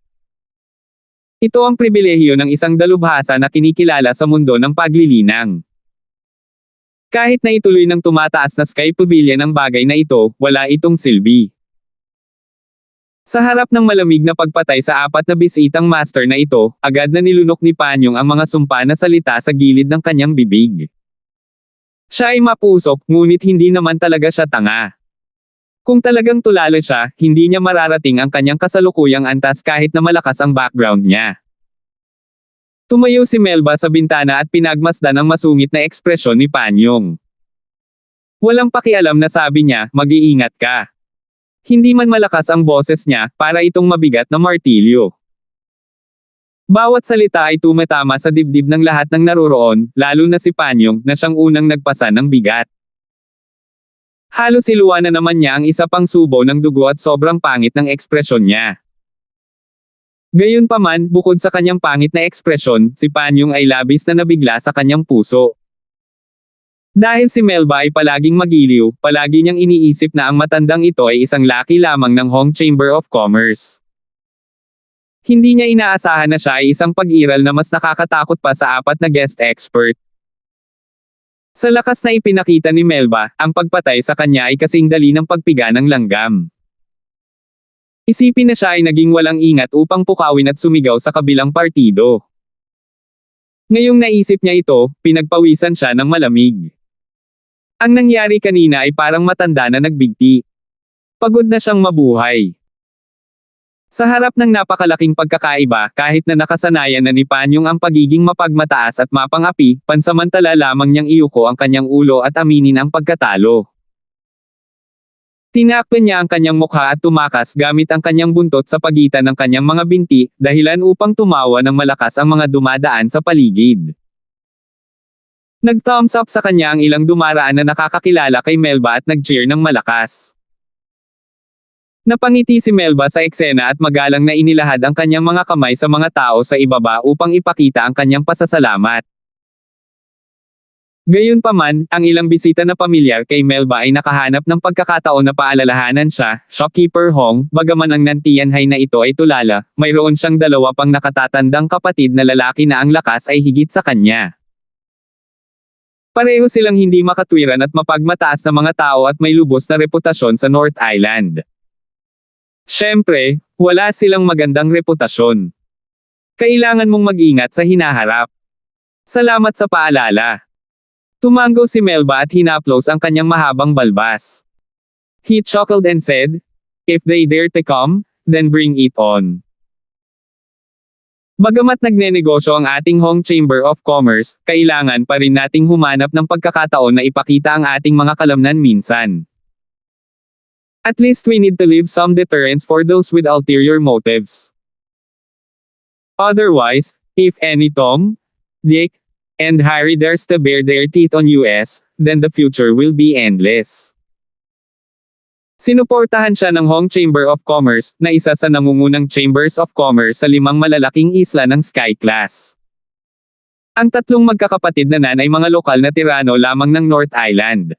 Ito ang pribilehiyo ng isang dalubhasa na kinikilala sa mundo ng paglilinang. Kahit na ituloy ng tumataas na Sky Pavilion ang bagay na ito, wala itong silbi. Sa harap ng malamig na pagpatay sa 4 na bisitang master na ito, agad na nilunok ni Panyong ang mga sumpa na salita sa gilid ng kanyang bibig. Siya ay mapusok, ngunit hindi naman talaga siya tanga. Kung talagang tulala siya, hindi niya mararating ang kanyang kasalukuyang antas kahit na malakas ang background niya. Tumayo si Melba sa bintana at pinagmasdan ang masungit na ekspresyon ni Panyong. Walang pakialam na sabi niya, mag-iingat ka. Hindi man malakas ang boses niya, para itong mabigat na martilyo. Bawat salita ay tumatama sa dibdib ng lahat ng naroroon, lalo na si Panyong, na siyang unang nagpasa ng bigat. Halos iluwa na naman niya ang isa pang subo ng dugo at sobrang pangit ng ekspresyon niya. Gayunpaman, bukod sa kanyang pangit na ekspresyon, si Panyong ay labis na nabigla sa kanyang puso. Dahil si Melba ay palaging magiliw, palagi niyang iniisip na ang matandang ito ay isang laki lamang ng Hong Chamber of Commerce. Hindi niya inaasahan na siya ay isang pag-iral na mas nakakatakot pa sa 4 na guest expert. Sa lakas na ipinakita ni Melba, ang pagpatay sa kanya ay kasing dali ng pagpiga ng langgam. Isipin na siya ay naging walang ingat upang pukawin at sumigaw sa kabilang partido. Ngayong naisip niya ito, pinagpawisan siya ng malamig. Ang nangyari kanina ay parang matanda na nagbigti. Pagod na siyang mabuhay. Sa harap ng napakalaking pagkakaiba, kahit na nakasanayan na ni Panyong ang pagiging mapagmataas at mapangapi, pansamantala lamang niyang iyuko ang kanyang ulo at aminin ang pagkatalo. Tinakpan niya ang kanyang mukha at tumakas gamit ang kanyang buntot sa pagitan ng kanyang mga binti, dahilan upang tumawa ng malakas ang mga dumadaan sa paligid. Nag-thumbs up sa kanya ang ilang dumaraan na nakakakilala kay Melba at nag-cheer ng malakas. Napangiti si Melba sa eksena at magalang na inilahad ang kanyang mga kamay sa mga tao sa ibaba upang ipakita ang kanyang pasasalamat. Gayunpaman, ang ilang bisita na pamilyar kay Melba ay nakahanap ng pagkakataon na paalalahanan siya, Shopkeeper Hong, bagaman ang nantiyanhay na ito ay tulala, mayroon siyang 2 pang nakatatandang kapatid na lalaki na ang lakas ay higit sa kanya. Pareho silang hindi makatwiran at mapagmataas na mga tao at may lubos na reputasyon sa North Island. Siyempre, wala silang magandang reputasyon. Kailangan mong mag-ingat sa hinaharap. Salamat sa paalala. Tumango si Melba at hinaplos ang kanyang mahabang balbas. He chuckled and said, "If they dare to come, then bring it on." Bagamat nagnenegosyo ang ating Hong Chamber of Commerce, kailangan pa rin nating humanap ng pagkakataon na ipakita ang ating mga kalamnan minsan. At least we need to leave some deterrence for those with ulterior motives. Otherwise, if any Tom, Dick, and Harry dares to bare their teeth on us, then the future will be endless. Sinuportahan siya ng Hong Chamber of Commerce, na isa sa nangungunang Chambers of Commerce sa 5 malalaking isla ng Sky Class. Ang 3 magkakapatid na nan ay mga lokal na tirano lamang ng North Island.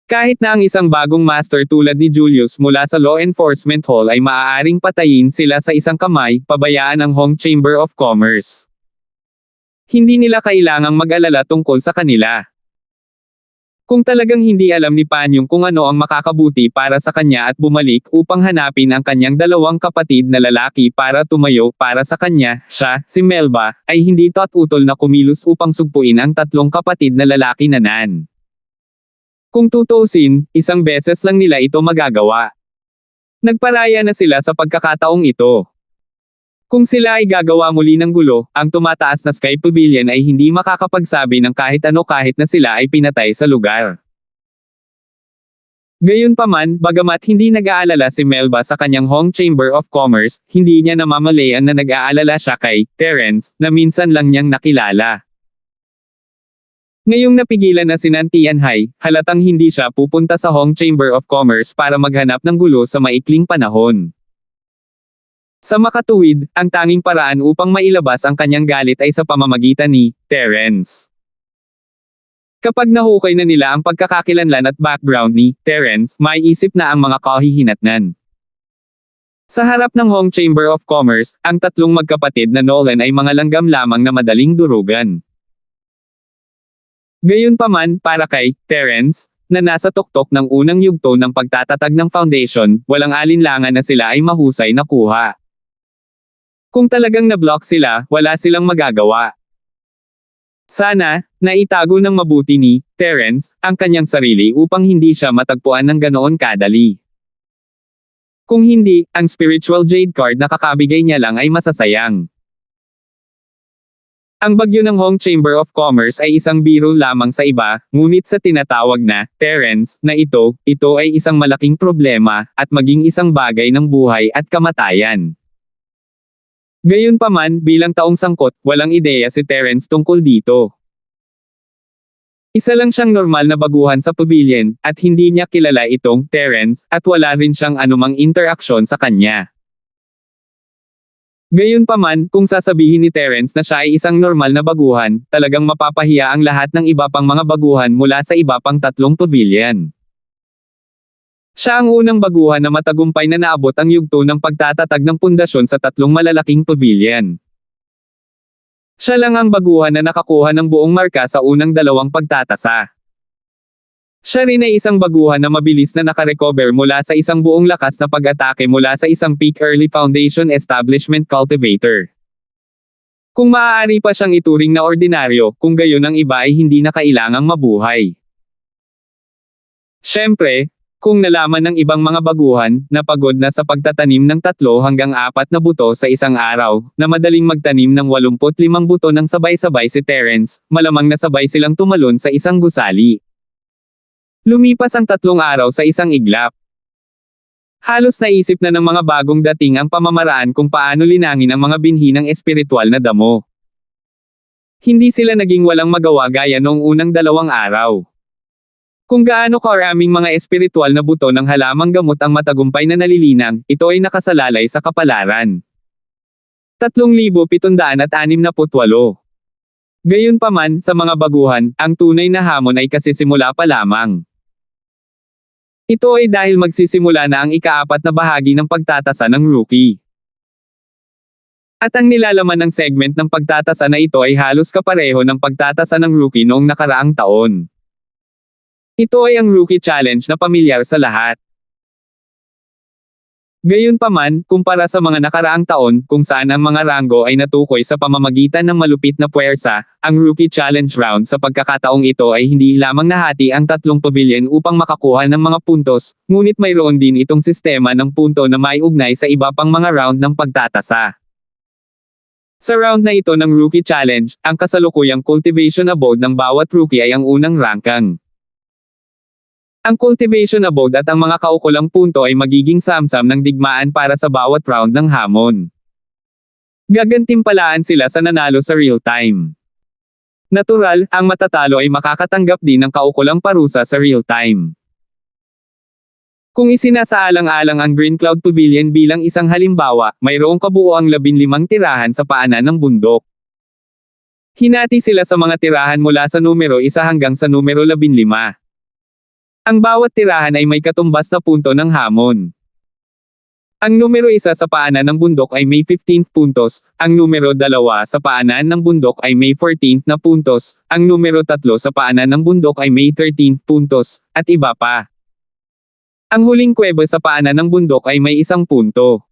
Kahit na ang isang bagong master tulad ni Julius mula sa Law Enforcement Hall ay maaaring patayin sila sa isang kamay, pabayaan ang Hong Chamber of Commerce. Hindi nila kailangang mag-alala tungkol sa kanila. Kung talagang hindi alam ni Panyong kung ano ang makakabuti para sa kanya at bumalik upang hanapin ang kanyang 2 kapatid na lalaki para tumayo para sa kanya, siya, si Melba, ay hindi tutol na kumilos upang sugpuin ang 3 kapatid na lalaki na nan. Kung tutuusin, isang beses lang nila ito magagawa. Nagparaya na sila sa pagkakataong ito. Kung sila ay gagawa muli ng gulo, ang tumataas na Sky Pavilion ay hindi makakapagsabi ng kahit ano kahit na sila ay pinatay sa lugar. Gayunpaman, bagamat hindi nag-aalala si Melba sa kanyang Hong Chamber of Commerce, hindi niya namamalayan na nag-aalala siya kay Terence, na minsan lang niyang nakilala. Ngayong napigilan na si Nantianhay, halatang hindi siya pupunta sa Hong Chamber of Commerce para maghanap ng gulo sa maikling panahon. Sa makatuwid, ang tanging paraan upang mailabas ang kanyang galit ay sa pamamagitan ni Terence. Kapag nahukay na nila ang pagkakakilanlan at background ni Terence, maiisip na ang mga kahihinatnan. Sa harap ng Hong Chamber of Commerce, ang 3 magkapatid na Nolan ay mga langgam lamang na madaling durugan. Gayunpaman, para kay Terence, na nasa tuktok ng unang yugto ng pagtatatag ng foundation, walang alinlangan na sila ay mahusay na kuha. Kung talagang na-block sila, wala silang magagawa. Sana, naitago ng mabuti ni Terence ang kanyang sarili upang hindi siya matagpuan ng ganoon kadali. Kung hindi, ang spiritual jade card na kakabigay niya lang ay masasayang. Ang bagyo ng Hong Chamber of Commerce ay isang biro lamang sa iba, ngunit sa tinatawag na Terence na ito ay isang malaking problema, at maging isang bagay ng buhay at kamatayan. Gayunpaman, bilang taong sangkot, walang ideya si Terence tungkol dito. Isa lang siyang normal na baguhan sa pavilion, at hindi niya kilala itong Terence, at wala rin siyang anumang interaksyon sa kanya. Gayunpaman, kung sasabihin ni Terence na siya ay isang normal na baguhan, talagang mapapahiya ang lahat ng iba pang mga baguhan mula sa iba pang tatlong pavilion. Siya ang unang baguhan na matagumpay na naabot ang yugto ng pagtatatag ng pundasyon sa tatlong malalaking pavilion. Siya lang ang baguhan na nakakuha ng buong marka sa unang dalawang pagtatasa. Siya rin ay isang baguhan na mabilis na nakarecover mula sa isang buong lakas na pag-atake mula sa isang peak early foundation establishment cultivator. Kung maaari pa siyang ituring na ordinaryo, kung gayon ang iba ay hindi na kailangang mabuhay. Siyempre, kung nalaman ng ibang mga baguhan, na pagod na sa pagtatanim ng 3 hanggang 4 na buto sa isang araw, na madaling magtanim ng 85 buto ng sabay-sabay si Terence, malamang na sabay silang tumalon sa isang gusali. Lumipas ang 3 araw sa isang iglap. Halos naisip na ng mga bagong dating ang pamamaraan kung paano linangin ang mga binhi ng espiritual na damo. Hindi sila naging walang magawa gaya noong unang 2 araw. Kung gaano karaming mga espiritual na buto ng halamang gamot ang matagumpay na nalilinang, ito ay nakasalalay sa kapalaran. 3,768. Gayunpaman, sa mga baguhan, ang tunay na hamon ay kasisimula pa lamang. Ito ay dahil magsisimula na ang ika-4 na bahagi ng pagtatasa ng rookie. At ang nilalaman ng segment ng pagtatasa na ito ay halos kapareho ng pagtatasa ng rookie noong nakaraang taon. Ito ay ang Rookie Challenge na pamilyar sa lahat. Gayunpaman, kumpara sa mga nakaraang taon, kung saan ang mga ranggo ay natukoy sa pamamagitan ng malupit na puwersa, ang Rookie Challenge Round sa pagkakataong ito ay hindi lamang nahati ang 3 pavilion upang makakuha ng mga puntos, ngunit mayroon din itong sistema ng punto na may ugnay sa iba pang mga round ng pagtatasa. Sa round na ito ng Rookie Challenge, ang kasalukuyang cultivation abode ng bawat rookie ay ang unang rankang. Ang cultivation abode at ang mga kaukulang punto ay magiging samsam ng digmaan para sa bawat round ng hamon. Gagantimpalaan sila sa nanalo sa real time. Natural, ang matatalo ay makakatanggap din ng kaukulang parusa sa real time. Kung isinasaalang-alang ang Green Cloud Pavilion bilang isang halimbawa, mayroong kabuoang 15 tirahan sa paanan ng bundok. Hinati sila sa mga tirahan mula sa numero 1 hanggang sa numero 15. Ang bawat tirahan ay may katumbas na punto ng hamon. Ang numero 1 sa paanan ng bundok ay may 15 puntos, ang numero 2 sa paanan ng bundok ay may 14 na puntos, ang numero 3 sa paanan ng bundok ay may 13 puntos, at iba pa. Ang huling kuweba sa paanan ng bundok ay may 1 punto.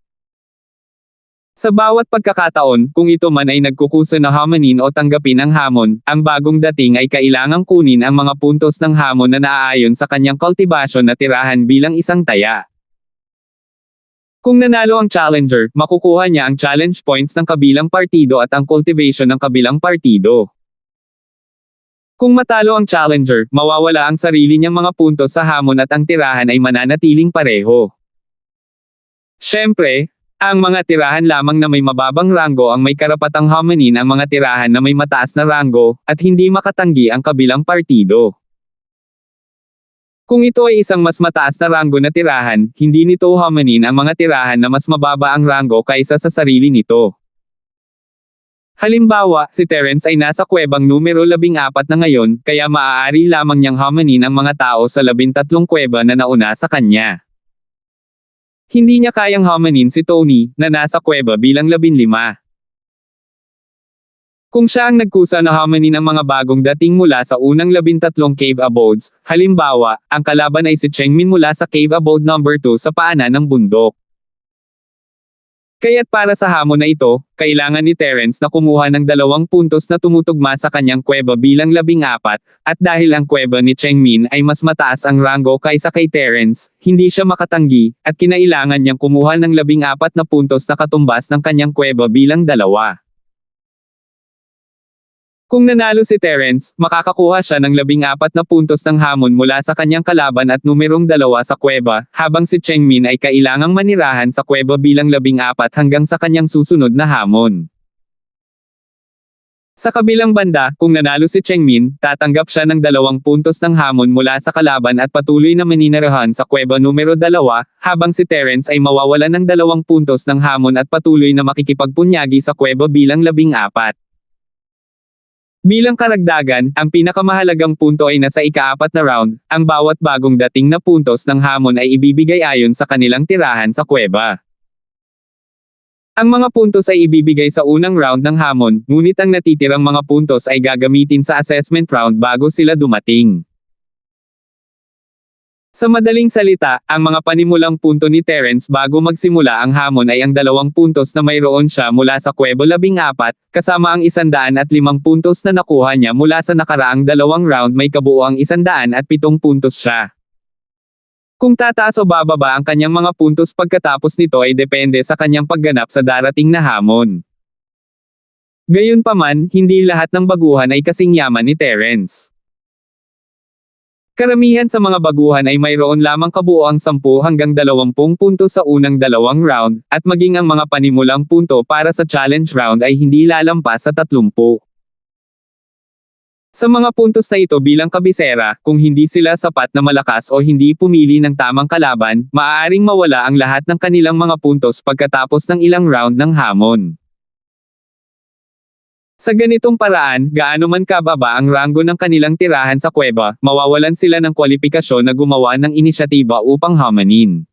Sa bawat pagkakataon, kung ito man ay nagkukusa na hamanin o tanggapin ang hamon, ang bagong dating ay kailangang kunin ang mga puntos ng hamon na naaayon sa kanyang kultivasyon na tirahan bilang isang taya. Kung nanalo ang challenger, makukuha niya ang challenge points ng kabilang partido at ang cultivation ng kabilang partido. Kung matalo ang challenger, mawawala ang sarili niyang mga puntos sa hamon at ang tirahan ay mananatiling pareho. Siyempre, ang mga tirahan lamang na may mababang ranggo ang may karapatang hamanin ang mga tirahan na may mataas na ranggo, at hindi makatanggi ang kabilang partido. Kung ito ay isang mas mataas na ranggo na tirahan, hindi nito hamanin ang mga tirahan na mas mababa ang ranggo kaysa sa sarili nito. Halimbawa, si Terence ay nasa kuwebang numero 14 na ngayon, kaya maaari lamang niyang hamanin ang mga tao sa 13 kuweba na nauna sa kanya. Hindi niya kayang hamanin si Tony, na nasa kuweba bilang 15. Kung siya ang nagkusa na hamanin ang mga bagong dating mula sa unang 13 cave abodes, halimbawa, ang kalaban ay si Chengmin mula sa cave abode number 2 sa paanan ng bundok. Kaya't para sa hamon na ito, kailangan ni Terence na kumuha ng 2 puntos na tumutugma sa kanyang kuweba bilang 14, at dahil ang kuweba ni Chengmin ay mas mataas ang ranggo kaysa kay Terence, hindi siya makatanggi, at kinailangan niyang kumuha ng 14 na puntos na katumbas ng kanyang kuweba bilang 2. Kung nanalo si Terence, makakakuha siya ng 14 na puntos ng hamon mula sa kanyang kalaban at numerong 2 sa kuweba, habang si Chengmin ay kailangang manirahan sa kuweba bilang 14 hanggang sa kanyang susunod na hamon. Sa kabilang banda, kung nanalo si Chengmin, tatanggap siya ng 2 puntos ng hamon mula sa kalaban at patuloy na maninirahan sa kuweba numero 2, habang si Terence ay mawawalan ng 2 puntos ng hamon at patuloy na makikipagpunyagi sa kuweba bilang 14. Bilang karagdagan, ang pinakamahalagang punto ay nasa ika-4 na round, ang bawat bagong dating na puntos ng hamon ay ibibigay ayon sa kanilang tirahan sa kuweba. Ang mga puntos ay ibibigay sa unang round ng hamon, ngunit ang natitirang mga puntos ay gagamitin sa assessment round bago sila dumating. Sa madaling salita, ang mga panimulang punto ni Terence bago magsimula ang hamon ay ang 2 puntos na mayroon siya mula sa kuweba 14, kasama ang 105 puntos na nakuha niya mula sa nakaraang 2 round may kabuuang 107 puntos siya. Kung tataas o bababa ang kanyang mga puntos pagkatapos nito ay depende sa kanyang pagganap sa darating na hamon. Gayunpaman, hindi lahat ng baguhan ay kasing yaman ni Terence. Karamihan sa mga baguhan ay mayroon lamang kabuuang 10 hanggang 20 punto sa unang 2 round, at maging ang mga panimulang punto para sa challenge round ay hindi lalampas sa 30. Sa mga puntos na ito bilang kabisera, kung hindi sila sapat na malakas o hindi pumili ng tamang kalaban, maaaring mawala ang lahat ng kanilang mga puntos pagkatapos ng ilang round ng hamon. Sa ganitong paraan, gaano man kababa ang ranggo ng kanilang tirahan sa kuweba, mawawalan sila ng kwalipikasyon na gumawa ng inisyatiba upang hamanin.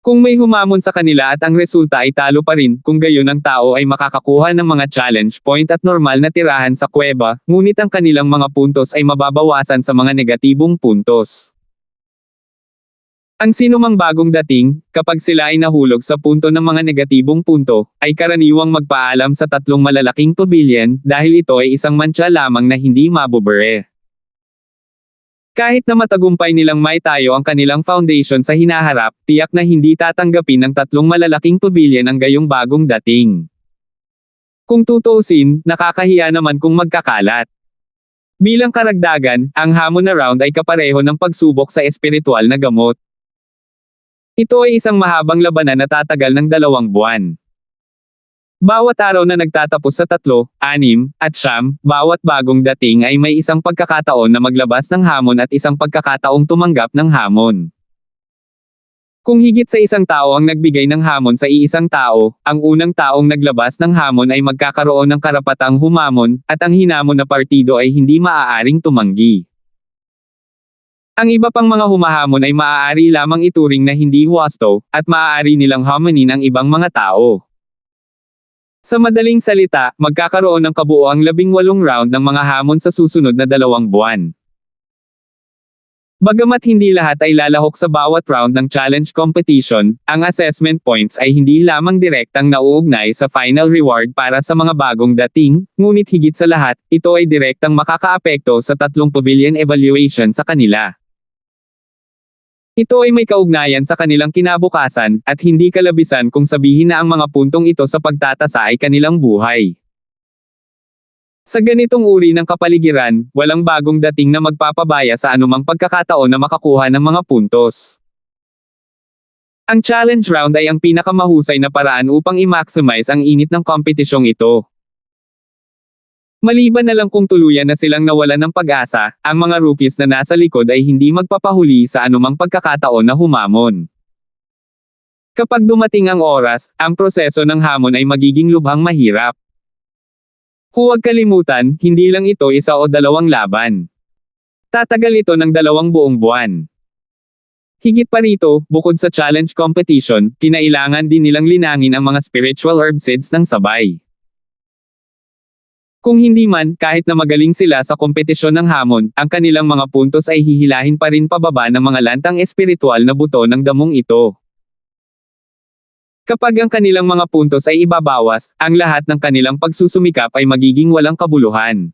Kung may humamon sa kanila at ang resulta ay talo pa rin, kung gayon ang tao ay makakakuha ng mga challenge point at normal na tirahan sa kuweba, ngunit ang kanilang mga puntos ay mababawasan sa mga negatibong puntos. Ang sinumang bagong dating, kapag sila ay nahulog sa punto ng mga negatibong punto, ay karaniwang magpaalam sa 3 malalaking pavilion, dahil ito ay isang mantsa lamang na hindi mabubure. Kahit na matagumpay nilang maitayo ang kanilang foundation sa hinaharap, tiyak na hindi tatanggapin ng 3 malalaking pavilion ang gayong bagong dating. Kung tutuusin, nakakahiya naman kung magkakalat. Bilang karagdagan, ang hamon na round ay kapareho ng pagsubok sa espiritual na gamot. Ito ay isang mahabang labanan na tatagal ng 2 buwan. Bawat araw na nagtatapos sa 3, 6, at 9, bawat bagong dating ay may isang pagkakataon na maglabas ng hamon at isang pagkakataong tumanggap ng hamon. Kung higit sa isang tao ang nagbigay ng hamon sa iisang tao, ang unang taong naglabas ng hamon ay magkakaroon ng karapatang humamon, at ang hinamon na partido ay hindi maaaring tumanggi. Ang iba pang mga humahamon ay maaari lamang ituring na hindi huwasto, at maaari nilang hamanin ang ibang mga tao. Sa madaling salita, magkakaroon ng kabuoang 18 round ng mga hamon sa susunod na 2 buwan. Bagamat hindi lahat ay lalahok sa bawat round ng challenge competition, ang assessment points ay hindi lamang direktang nauugnay sa final reward para sa mga bagong dating, ngunit higit sa lahat, ito ay direktang makakaapekto sa 3 pavilion evaluation sa kanila. Ito ay may kaugnayan sa kanilang kinabukasan, at hindi kalabisan kung sabihin na ang mga puntong ito sa pagtatasa ay kanilang buhay. Sa ganitong uri ng kapaligiran, walang bagong dating na magpapabaya sa anumang pagkakataon na makakuha ng mga puntos. Ang challenge round ay ang pinakamahusay na paraan upang i-maximize ang init ng kompetisyong ito. Maliban na lang kung tuluyan na silang nawalan ng pag-asa, ang mga rookies na nasa likod ay hindi magpapahuli sa anumang pagkakataon na humamon. Kapag dumating ang oras, ang proseso ng hamon ay magiging lubhang mahirap. Huwag kalimutan, hindi lang ito 1 o 2 laban. Tatagal ito ng 2 buong buwan. Higit pa rito, bukod sa challenge competition, kinailangan din nilang linangin ang mga spiritual herb seeds ng sabay. Kung hindi man, kahit na magaling sila sa kompetisyon ng hamon, ang kanilang mga puntos ay hihilahin pa rin pababa ng mga lantang espiritual na buto ng damong ito. Kapag ang kanilang mga puntos ay ibabawas, ang lahat ng kanilang pagsusumikap ay magiging walang kabuluhan.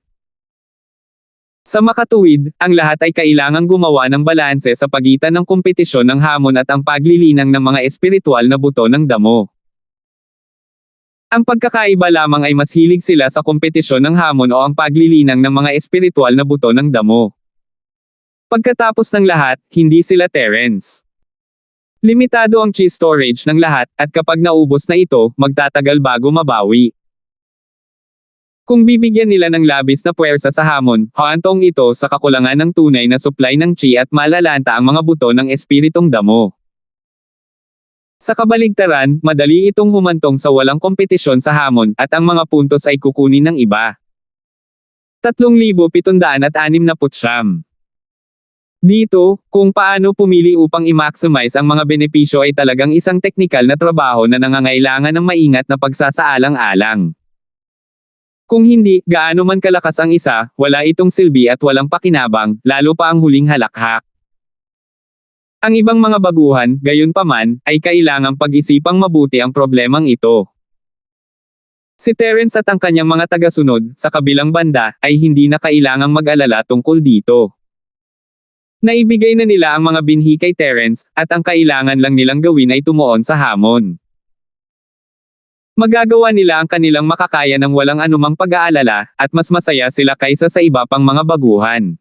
Sa makatuwid, ang lahat ay kailangang gumawa ng balanse sa pagitan ng kompetisyon ng hamon at ang paglilinang ng mga espiritual na buto ng damo. Ang pagkakaiba lamang ay mas hilig sila sa kompetisyon ng hamon o ang paglilinang ng mga espiritual na buto ng damo. Pagkatapos ng lahat, hindi sila Terrence. Limitado ang chi storage ng lahat, at kapag naubos na ito, magtatagal bago mabawi. Kung bibigyan nila ng labis na puwersa sa hamon, haantong ito sa kakulangan ng tunay na supply ng chi at malalanta ang mga buto ng espiritong damo. Sa kabaligtaran, madali itong humantong sa walang kompetisyon sa hamon, at ang mga puntos ay kukunin ng iba. 3,769. Dito, kung paano pumili upang i-maximize ang mga benepisyo ay talagang isang teknikal na trabaho na nangangailangan ng maingat na pagsasaalang-alang. Kung hindi, gaano man kalakas ang isa, wala itong silbi at walang pakinabang, lalo pa ang huling halakhak. Ang ibang mga baguhan, gayunpaman, ay kailangang pag-isipang mabuti ang problemang ito. Si Terrence at ang kanyang mga tagasunod, sa kabilang banda, ay hindi na kailangang mag-alala tungkol dito. Naibigay na nila ang mga binhi kay Terrence, at ang kailangan lang nilang gawin ay tumuon sa hamon. Magagawa nila ang kanilang makakaya ng walang anumang pag-aalala, at mas masaya sila kaysa sa iba pang mga baguhan.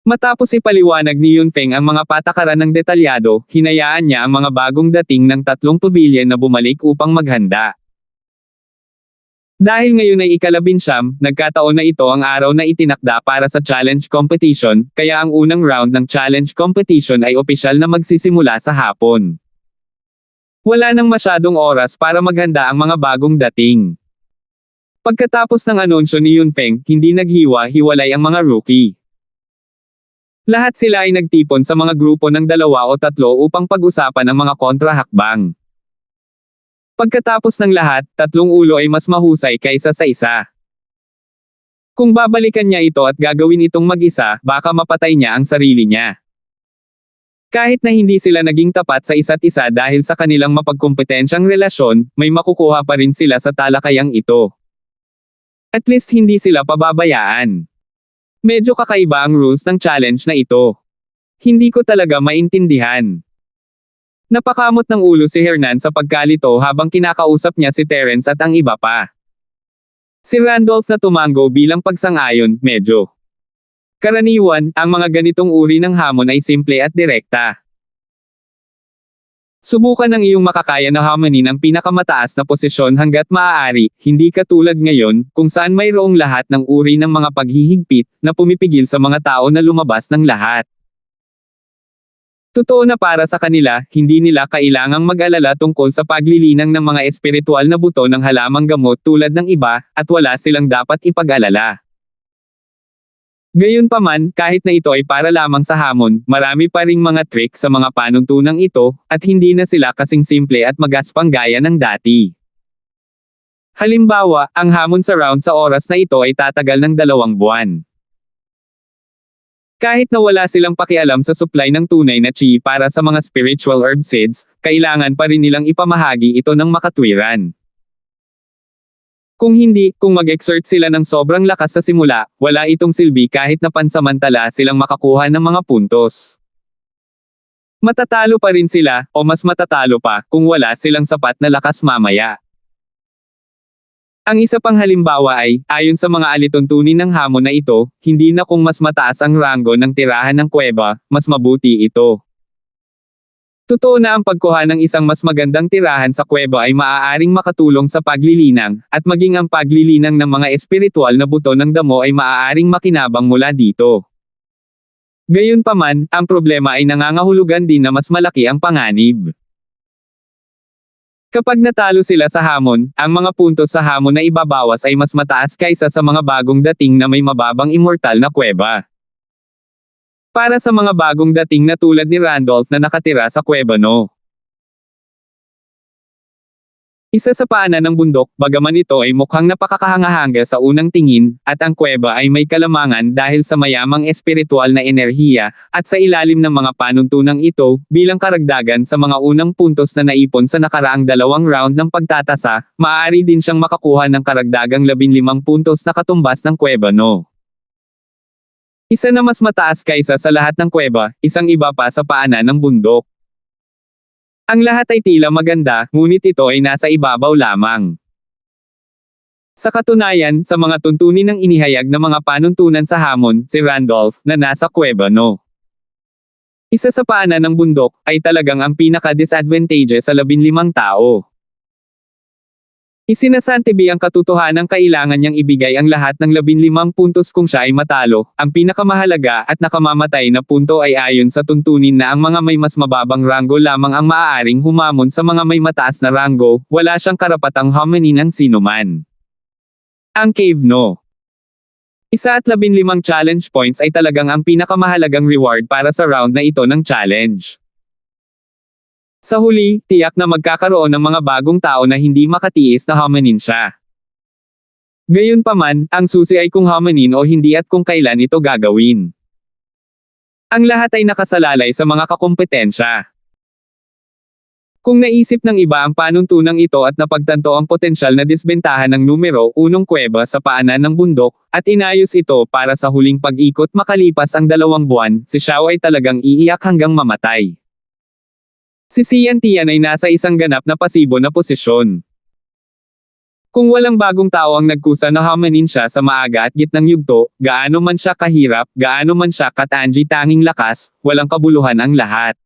Matapos ipaliwanag ni Yunfeng ang mga patakaran ng detalyado, hinayaan niya ang mga bagong dating ng 3 pavilion na bumalik upang maghanda. Dahil ngayon ay ika-19, nagkataon na ito ang araw na itinakda para sa challenge competition, kaya ang unang round ng challenge competition ay opisyal na magsisimula sa hapon. Wala nang masyadong oras para maghanda ang mga bagong dating. Pagkatapos ng anunsyo ni Yunfeng, hindi naghiwa-hiwalay ang mga rookie. Lahat sila ay nagtipon sa mga grupo ng 2 o 3 upang pag-usapan ang mga kontrahakbang. Pagkatapos ng lahat, 3 ulo ay mas mahusay kaysa sa isa. Kung babalikan niya ito at gagawin itong mag-isa, baka mapatay niya ang sarili niya. Kahit na hindi sila naging tapat sa isa't isa dahil sa kanilang mapagkompetensyang relasyon, may makukuha pa rin sila sa talakayang ito. At least hindi sila pababayaan. Medyo kakaiba ang rules ng challenge na ito. Hindi ko talaga maintindihan. Napakamot ng ulo si Hernan sa pagkalito habang kinakausap niya si Terrence at ang iba pa. Si Randolph na tumango bilang pagsang-ayon, medyo. Karaniwan, ang mga ganitong uri ng hamon ay simple at direkta. Subukan ng iyong makakaya na hamonin ang pinakamataas na posisyon hanggat maaari, hindi katulad ngayon, kung saan mayroong lahat ng uri ng mga paghihigpit, na pumipigil sa mga tao na lumabas ng lahat. Totoo na para sa kanila, hindi nila kailangang mag-alala tungkol sa paglilinang ng mga espiritual na buto ng halamang gamot tulad ng iba, at wala silang dapat ipag-alala. Gayunpaman, kahit na ito ay para lamang sa hamon, marami pa ring mga trick sa mga panuntunang ito, at hindi na sila kasing simple at magaspang gaya ng dati. Halimbawa, ang hamon sa round sa oras na ito ay tatagal ng 2 buwan. Kahit na wala silang pakialam sa supply ng tunay na chi para sa mga spiritual herb seeds, kailangan pa rin nilang ipamahagi ito ng makatwiran. Kung hindi, kung mag-exert sila ng sobrang lakas sa simula, wala itong silbi kahit na pansamantala silang makakuha ng mga puntos. Matatalo pa rin sila, o mas matatalo pa, kung wala silang sapat na lakas mamaya. Ang isa pang halimbawa ay, ayon sa mga alituntunin ng hamon na ito, hindi na kung mas mataas ang ranggo ng tirahan ng kuweba, mas mabuti ito. Totoo na ang pagkuha ng isang mas magandang tirahan sa kuweba ay maaaring makatulong sa paglilinang, at maging ang paglilinang ng mga espiritual na buto ng damo ay maaaring makinabang mula dito. Gayunpaman, ang problema ay nangangahulugan din na mas malaki ang panganib. Kapag natalo sila sa hamon, ang mga puntos sa hamon na ibabawas ay mas mataas kaysa sa mga bagong dating na may mababang immortal na kuweba. Para sa mga bagong dating na tulad ni Randolph na nakatira sa kuweba no. Isa sa paanan ng bundok, bagaman ito ay mukhang napakakahanga-hanga sa unang tingin, at ang kuweba ay may kalamangan dahil sa mayamang espiritual na enerhiya, at sa ilalim ng mga panuntunang ito, bilang karagdagan sa mga unang puntos na naipon sa nakaraang 2 round ng pagtatasa, maaari din siyang makakuha ng karagdagang 15 puntos na katumbas ng kuweba no. Isa na mas mataas kaysa sa lahat ng kuweba, isang iba pa sa paanan ng bundok. Ang lahat ay tila maganda, ngunit ito ay nasa ibabaw lamang. Sa katunayan, sa mga tuntunin ng inihayag na mga panuntunan sa hamon, si Randolph, na nasa kuweba no. Isa sa paanan ng bundok, ay talagang ang pinaka-disadvantageous sa 15 tao. Isinasantibi ang katotohanang kailangan niyang ibigay ang lahat ng 15 puntos kung siya ay matalo. Ang pinakamahalaga at nakamamatay na punto ay ayon sa tuntunin na ang mga may mas mababang ranggo lamang ang maaaring humamon sa mga may mataas na ranggo, wala siyang karapatang hamanin ang sinuman. Ang Cave No. 1 at 15 challenge points ay talagang ang pinakamahalagang reward para sa round na ito ng challenge. Sa huli, tiyak na magkakaroon ng mga bagong tao na hindi makatiis na hamanin siya. Gayunpaman, ang susi ay kung hamanin o hindi at kung kailan ito gagawin. Ang lahat ay nakasalalay sa mga kakumpetensya. Kung naisip ng iba ang panuntunang ito at napagtanto ang potensyal na disbentahan ng numero 1 kuweba sa paanan ng bundok, at inayos ito para sa huling pag-ikot makalipas ang 2 buwan, si Xiao ay talagang iiyak hanggang mamatay. Si Xian Tian ay nasa isang ganap na pasibo na posisyon. Kung walang bagong tao ang nagkusa na hamanin siya sa maaga at gitnang yugto, gaano man siya kahirap, gaano man siya katangi tanging lakas, walang kabuluhan ang lahat.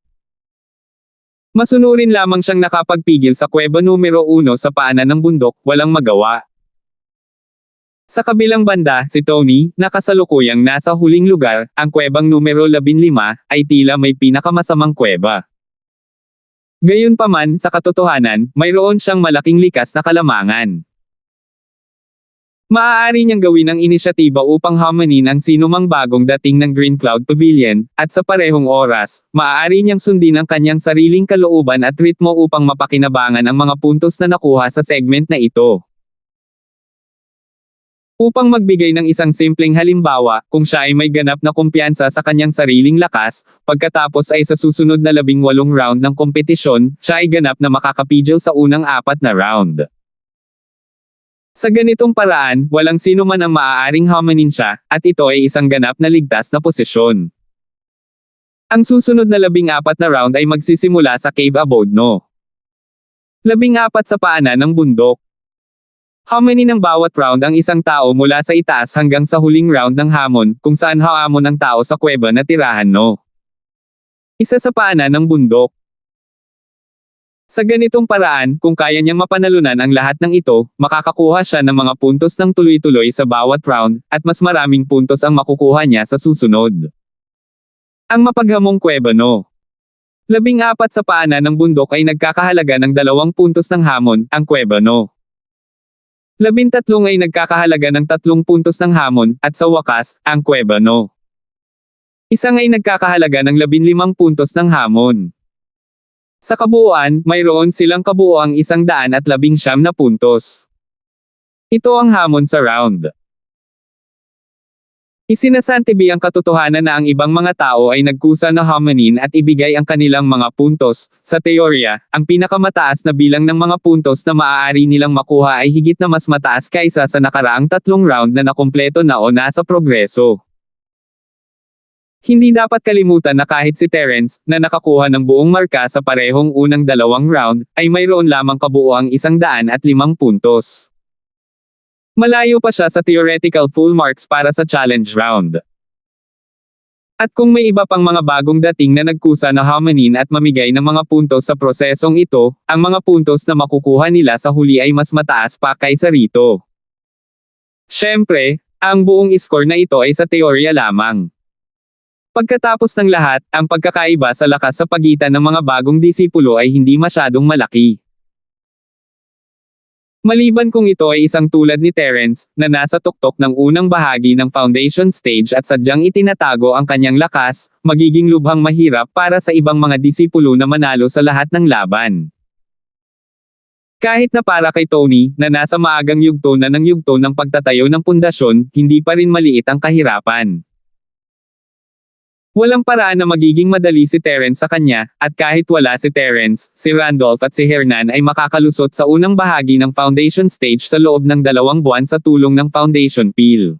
Masunurin lamang siyang nakapagpigil sa kuweba numero 1 sa paanan ng bundok, walang magawa. Sa kabilang banda, si Tony, na kasalukuyang nasa huling lugar, ang kuwebang numero 15, ay tila may pinakamasamang kuweba. Gayunpaman, sa katotohanan, mayroon siyang malaking likas na kalamangan. Maaari niyang gawin ang inisyatiba upang hamanin ang sinumang bagong dating ng Green Cloud Pavilion, at sa parehong oras, maaari niyang sundin ang kanyang sariling kalooban at ritmo upang mapakinabangan ang mga puntos na nakuha sa segment na ito. Upang magbigay ng isang simpleng halimbawa, kung siya ay may ganap na kumpiyansa sa kanyang sariling lakas, pagkatapos ay sa susunod na 18 round ng kompetisyon, siya ay ganap na makakapigil sa unang 4 na round. Sa ganitong paraan, walang sino man ang maaaring hamanin siya, at ito ay isang ganap na ligtas na posisyon. Ang susunod na 14 na round ay magsisimula sa Cave Abode No. 14 sa paanan ng bundok. Hamanin ng bawat round ang isang tao mula sa itaas hanggang sa huling round ng hamon, kung saan haamon ang tao sa kuweba na tirahan no. 1 sa paanan ng bundok. Sa ganitong paraan, kung kaya niyang mapanalunan ang lahat ng ito, makakakuha siya ng mga puntos ng tuloy-tuloy sa bawat round, at mas maraming puntos ang makukuha niya sa susunod. Ang mapaghamong kuweba no. 14 sa paanan ng bundok ay nagkakahalaga ng 2 puntos ng hamon, ang kuweba no. 13 ay nagkakahalaga ng 3 puntos ng hamon, at sa wakas, ang kuweba no. Isang ay nagkakahalaga ng 15 puntos ng hamon. Sa kabuuan, mayroon silang kabuoang 119 na puntos. Ito ang hamon sa round. Isinasantibi ang katotohanan na ang ibang mga tao ay nagkusa na hamanin at ibigay ang kanilang mga puntos. Sa teorya, ang pinakamataas na bilang ng mga puntos na maaari nilang makuha ay higit na mas mataas kaysa sa nakaraang 3 round na nakumpleto na o nasa progreso. Hindi dapat kalimutan na kahit si Terence, na nakakuha ng buong marka sa parehong unang 2 round, ay mayroon lamang kabuoang 105 puntos. Malayo pa siya sa theoretical full marks para sa challenge round. At kung may iba pang mga bagong dating na nagkusa na hamanin at mamigay ng mga puntos sa prosesong ito, ang mga puntos na makukuha nila sa huli ay mas mataas pa kaysa rito. Siyempre, ang buong score na ito ay sa teorya lamang. Pagkatapos ng lahat, ang pagkakaiba sa lakas sa pagitan ng mga bagong disipulo ay hindi masyadong malaki. Maliban kung ito ay isang tulad ni Terence, na nasa tuktok ng unang bahagi ng foundation stage at sadyang itinatago ang kanyang lakas, magiging lubhang mahirap para sa ibang mga disipulo na manalo sa lahat ng laban. Kahit na para kay Tony, na nasa maagang yugto na ng yugto ng pagtatayo ng pundasyon, hindi pa rin maliit ang kahirapan. Walang paraan na magiging madali si Terence sa kanya, at kahit wala si Terence, si Randolph at si Hernan ay makakalusot sa unang bahagi ng foundation stage sa loob ng 2 buwan sa tulong ng foundation peel.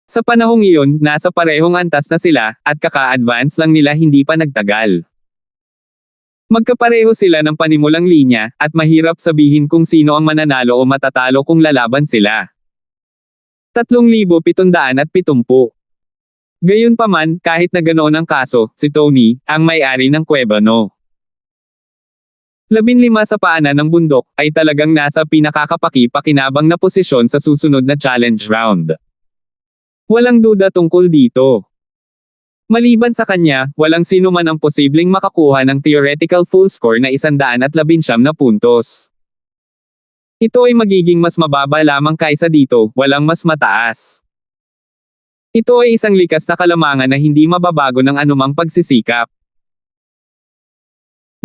Sa panahong iyon, nasa parehong antas na sila, at kaka-advance lang nila hindi pa nagtagal. Magkapareho sila ng panimulang linya, at mahirap sabihin kung sino ang mananalo o matatalo kung lalaban sila. 3,770. Gayunpaman, kahit na ganoon ang kaso, si Tony, ang may-ari ng kuweba No. 15 sa paanan ng bundok, ay talagang nasa pinakakapaki-pakinabang na posisyon sa susunod na challenge round. Walang duda tungkol dito. Maliban sa kanya, walang sino man ang posibleng makakuha ng theoretical full score na 119 na puntos. Ito ay magiging mas mababa lamang kaysa dito, walang mas mataas. Ito ay isang likas na kalamangan na hindi mababago ng anumang pagsisikap.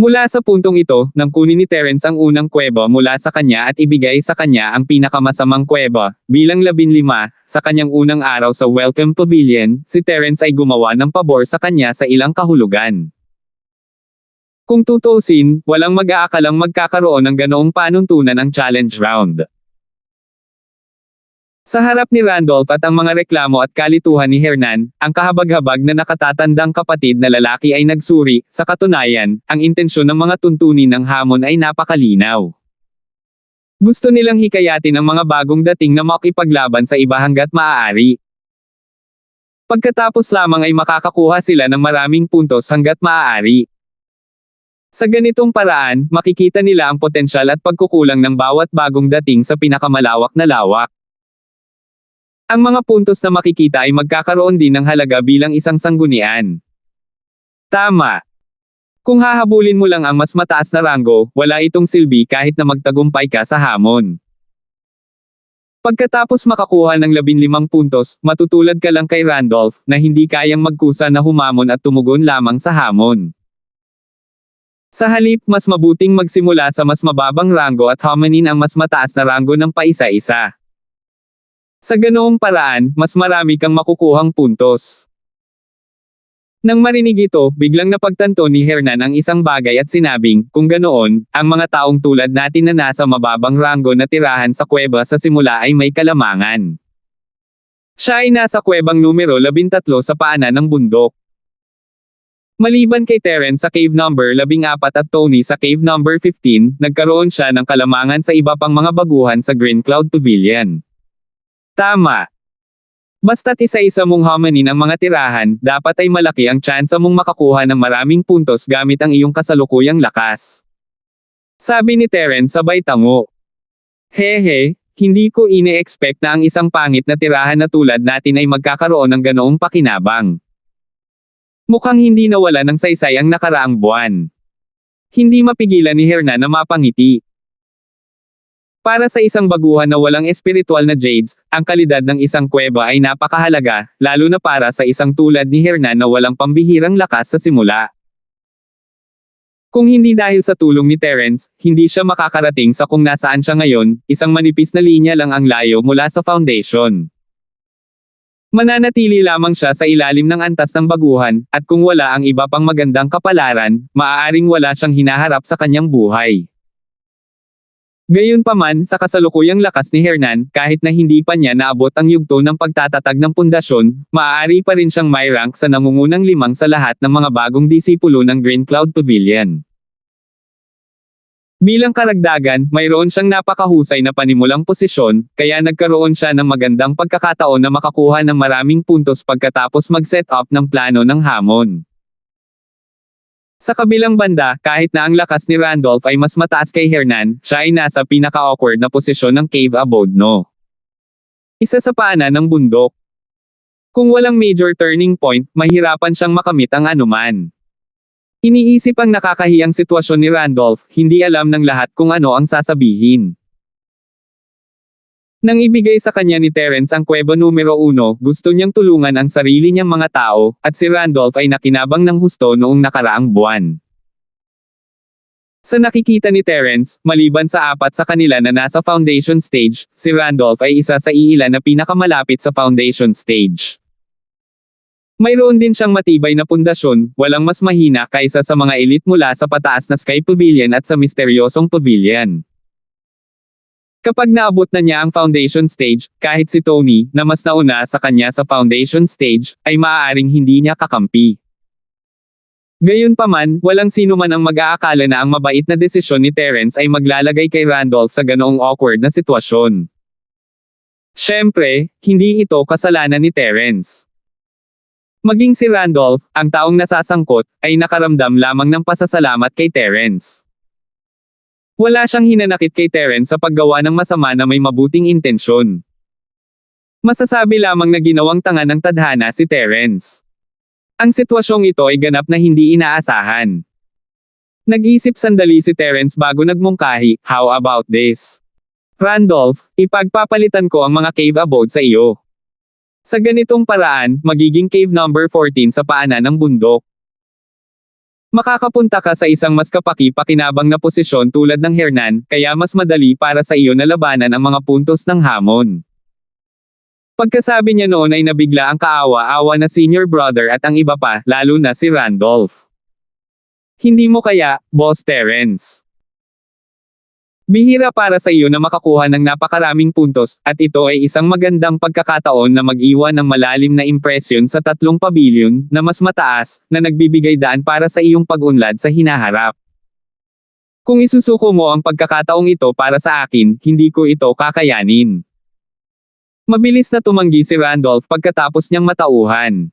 Mula sa puntong ito, nang kunin ni Terence ang unang kuweba mula sa kanya at ibigay sa kanya ang pinakamasamang kuweba, bilang 15, sa kanyang unang araw sa Welcome Pavilion, si Terence ay gumawa ng pabor sa kanya sa ilang kahulugan. Kung tutuusin, walang mag-aakalang magkakaroon ng ganoong panuntunan ang challenge round. Sa harap ni Randolph at ang mga reklamo at kalituhan ni Hernan, ang kahabag-habag na nakatatandang kapatid na lalaki ay nagsuri. Sa katunayan, ang intensyon ng mga tuntunin ng hamon ay napakalinaw. Gusto nilang hikayatin ang mga bagong dating na makipaglaban sa iba hanggat maaari. Pagkatapos lamang ay makakakuha sila ng maraming puntos hanggat maaari. Sa ganitong paraan, makikita nila ang potensyal at pagkukulang ng bawat bagong dating sa pinakamalawak na lawak. Ang mga puntos na makikita ay magkakaroon din ng halaga bilang isang sanggunian. Tama. Kung hahabulin mo lang ang mas mataas na ranggo, wala itong silbi kahit na magtagumpay ka sa hamon. Pagkatapos makakuha ng 15 puntos, matutulad ka lang kay Randolph, na hindi kayang magkusa na humamon at tumugon lamang sa hamon. Sa halip, mas mabuting magsimula sa mas mababang ranggo at hamanin ang mas mataas na ranggo ng paisa-isa. Sa ganoong paraan, mas marami kang makukuhang puntos. Nang marinig ito, biglang napagtanto ni Hernan ang isang bagay at sinabing, kung ganoon, ang mga taong tulad natin na nasa mababang ranggo na tirahan sa kuweba sa simula ay may kalamangan. Siya ay nasa kuwebang numero 13 sa paanan ng bundok. Maliban kay Terence sa cave number 14 at Tony sa cave number 15, nagkaroon siya ng kalamangan sa iba pang mga baguhan sa Green Cloud Pavilion. Tama. Basta't isa-isa mong hamanin ang mga tirahan, dapat ay malaki ang tsansa mong makakuha ng maraming puntos gamit ang iyong kasalukuyang lakas. Sabi ni Terence sabay tango. Hehe, hindi ko ine-expect na ang isang pangit na tirahan na tulad natin ay magkakaroon ng ganoong pakinabang. Mukhang hindi nawala ng saysay ang nakaraang buwan. Hindi mapigilan ni Hernan na mapangiti. Para sa isang baguhan na walang espiritual na jades, ang kalidad ng isang kuweba ay napakahalaga, lalo na para sa isang tulad ni Hernan na walang pambihirang lakas sa simula. Kung hindi dahil sa tulong ni Terence, hindi siya makakarating sa kung nasaan siya ngayon, isang manipis na linya lang ang layo mula sa foundation. Mananatili lamang siya sa ilalim ng antas ng baguhan, at kung wala ang iba pang magandang kapalaran, maaaring wala siyang hinaharap sa kanyang buhay. Gayunpaman, sa kasalukuyang lakas ni Hernan, kahit na hindi pa niya naabot ang yugto ng pagtatatag ng pundasyon, maaari pa rin siyang may rank sa nangungunang 5 sa lahat ng mga bagong disipulo ng Green Cloud Pavilion. Bilang karagdagan, mayroon siyang napakahusay na panimulang posisyon, kaya nagkaroon siya ng magandang pagkakataon na makakuha ng maraming puntos pagkatapos mag-set up ng plano ng hamon. Sa kabilang banda, kahit na ang lakas ni Randolph ay mas mataas kay Hernan, siya ay nasa pinaka-awkward na posisyon ng cave abode No. Isa sa paanan ng bundok. Kung walang major turning point, mahirapan siyang makamit ang anuman. Iniisip ang nakakahiyang sitwasyon ni Randolph, hindi alam ng lahat kung ano ang sasabihin. Nang ibigay sa kanya ni Terence ang kuweba numero 1, gusto niyang tulungan ang sarili niyang mga tao, at si Randolph ay nakinabang ng husto noong nakaraang buwan. Sa nakikita ni Terence, maliban sa 4 sa kanila na nasa foundation stage, si Randolph ay isa sa iilan na pinakamalapit sa foundation stage. Mayroon din siyang matibay na pundasyon, walang mas mahina kaysa sa mga elite mula sa pataas na Sky Pavilion at sa misteryosong pavilion. Kapag naabot na niya ang foundation stage, kahit si Tony, na mas nauna sa kanya sa foundation stage, ay maaaring hindi niya kakampi. Gayunpaman, walang sino man ang mag-aakala na ang mabait na desisyon ni Terence ay maglalagay kay Randolph sa ganoong awkward na sitwasyon. Siyempre, hindi ito kasalanan ni Terence. Maging si Randolph, ang taong nasasangkot, ay nakaramdam lamang ng pasasalamat kay Terence. Wala siyang hinanakit kay Terence sa paggawa ng masama na may mabuting intensyon. Masasabi lamang na ginawang tanga ng tadhana si Terence. Ang sitwasyong ito ay ganap na hindi inaasahan. Nag-isip sandali si Terence bago nagmungkahi, "How about this? Randolph, ipagpapalitan ko ang mga cave abode sa iyo. Sa ganitong paraan, magiging cave number 14 sa paanan ng bundok. Makakapunta ka sa isang mas kapaki-pakinabang na posisyon tulad ng Hernan, kaya mas madali para sa iyo na labanan ang mga puntos ng hamon." Pagkasabi niya noon ay nabigla ang kaawa-awa na senior brother at ang iba pa, lalo na si Randolph. "Hindi mo kaya, Boss Terence? Bihira para sa iyo na makakuha ng napakaraming puntos, at ito ay isang magandang pagkakataon na mag-iwan ng malalim na impresyon sa 3 pabilyon na mas mataas, na nagbibigay daan para sa iyong pag-unlad sa hinaharap. Kung isusuko mo ang pagkakataong ito para sa akin, hindi ko ito kakayanin." Mabilis na tumanggi si Randolph pagkatapos niyang matauhan.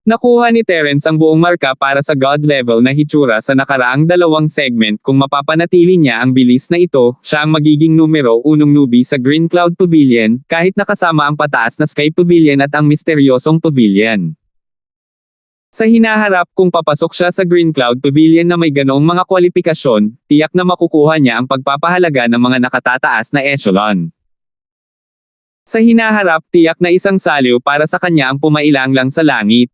Nakuha ni Terence ang buong marka para sa God level na hitsura sa nakaraang 2 segment. Kung mapapanatili niya ang bilis na ito, siya ang magiging numero 1 newbie sa Green Cloud Pavilion, kahit nakasama ang pataas na Sky Pavilion at ang misteryosong Pavilion. Sa hinaharap, kung papasok siya sa Green Cloud Pavilion na may ganoong mga kwalifikasyon, tiyak na makukuha niya ang pagpapahalaga ng mga nakatataas na echelon. Sa hinaharap, tiyak na isang saliw para sa kanya ang pumailang-lang sa langit.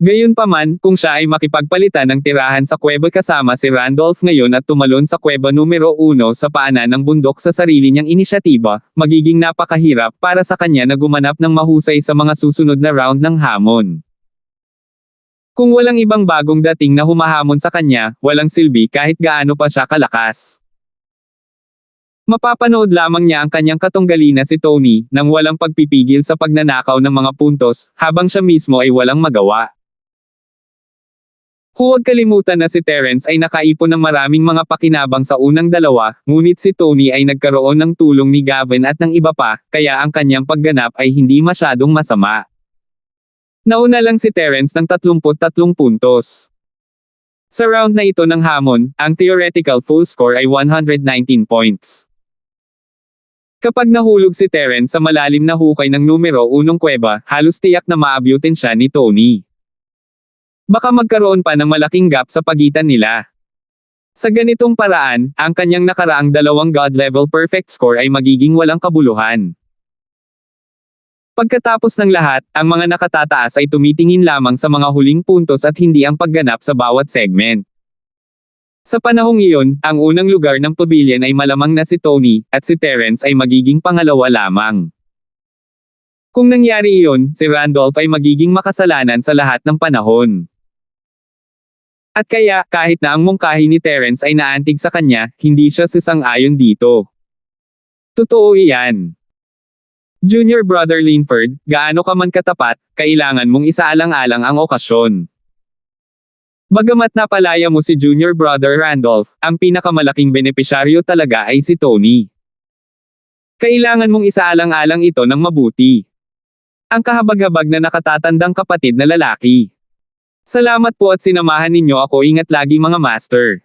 Gayunpaman, kung siya ay makipagpalitan ng tirahan sa kuweba kasama si Randolph ngayon at tumalon sa kuweba numero 1 sa paanan ng bundok sa sarili niyang inisyatiba, magiging napakahirap para sa kanya na gumanap ng mahusay sa mga susunod na round ng hamon. Kung walang ibang bagong dating na humahamon sa kanya, walang silbi kahit gaano pa siya kalakas. Mapapanood lamang niya ang kanyang katunggali na si Tony, nang walang pagpipigil sa pagnanakaw ng mga puntos, habang siya mismo ay walang magawa. Huwag kalimutan na si Terence ay nakaipon ng maraming mga pakinabang sa unang 2, ngunit si Tony ay nagkaroon ng tulong ni Gavin at ng iba pa, kaya ang kanyang pagganap ay hindi masyadong masama. Nauna lang si Terence ng 33 puntos. Sa round na ito ng hamon, ang theoretical full score ay 119 points. Kapag nahulog si Terence sa malalim na hukay ng numero 1 kuweba, halos tiyak na maabyutin siya ni Tony. Baka magkaroon pa ng malaking gap sa pagitan nila. Sa ganitong paraan, ang kanyang nakaraang 2 God-level perfect score ay magiging walang kabuluhan. Pagkatapos ng lahat, ang mga nakatataas ay tumitingin lamang sa mga huling puntos at hindi ang pagganap sa bawat segment. Sa panahong iyon, ang unang lugar ng pavilion ay malamang na si Tony, at si Terence ay magiging pangalawa lamang. Kung nangyari iyon, si Randolph ay magiging makasalanan sa lahat ng panahon. At kaya, kahit na ang mungkahi ni Terence ay naantig sa kanya, hindi siya sasang-ayon dito. Totoo iyan. Junior Brother Linford, gaano ka man katapat, kailangan mong isaalang-alang ang okasyon. Bagamat napalaya mo si Junior Brother Randolph, ang pinakamalaking benepisyaryo talaga ay si Tony. Kailangan mong isaalang-alang ito ng mabuti. Ang kahabag-habag na nakatatandang kapatid na lalaki. Salamat po at sinamahan ninyo ako. Ingat lagi mga master.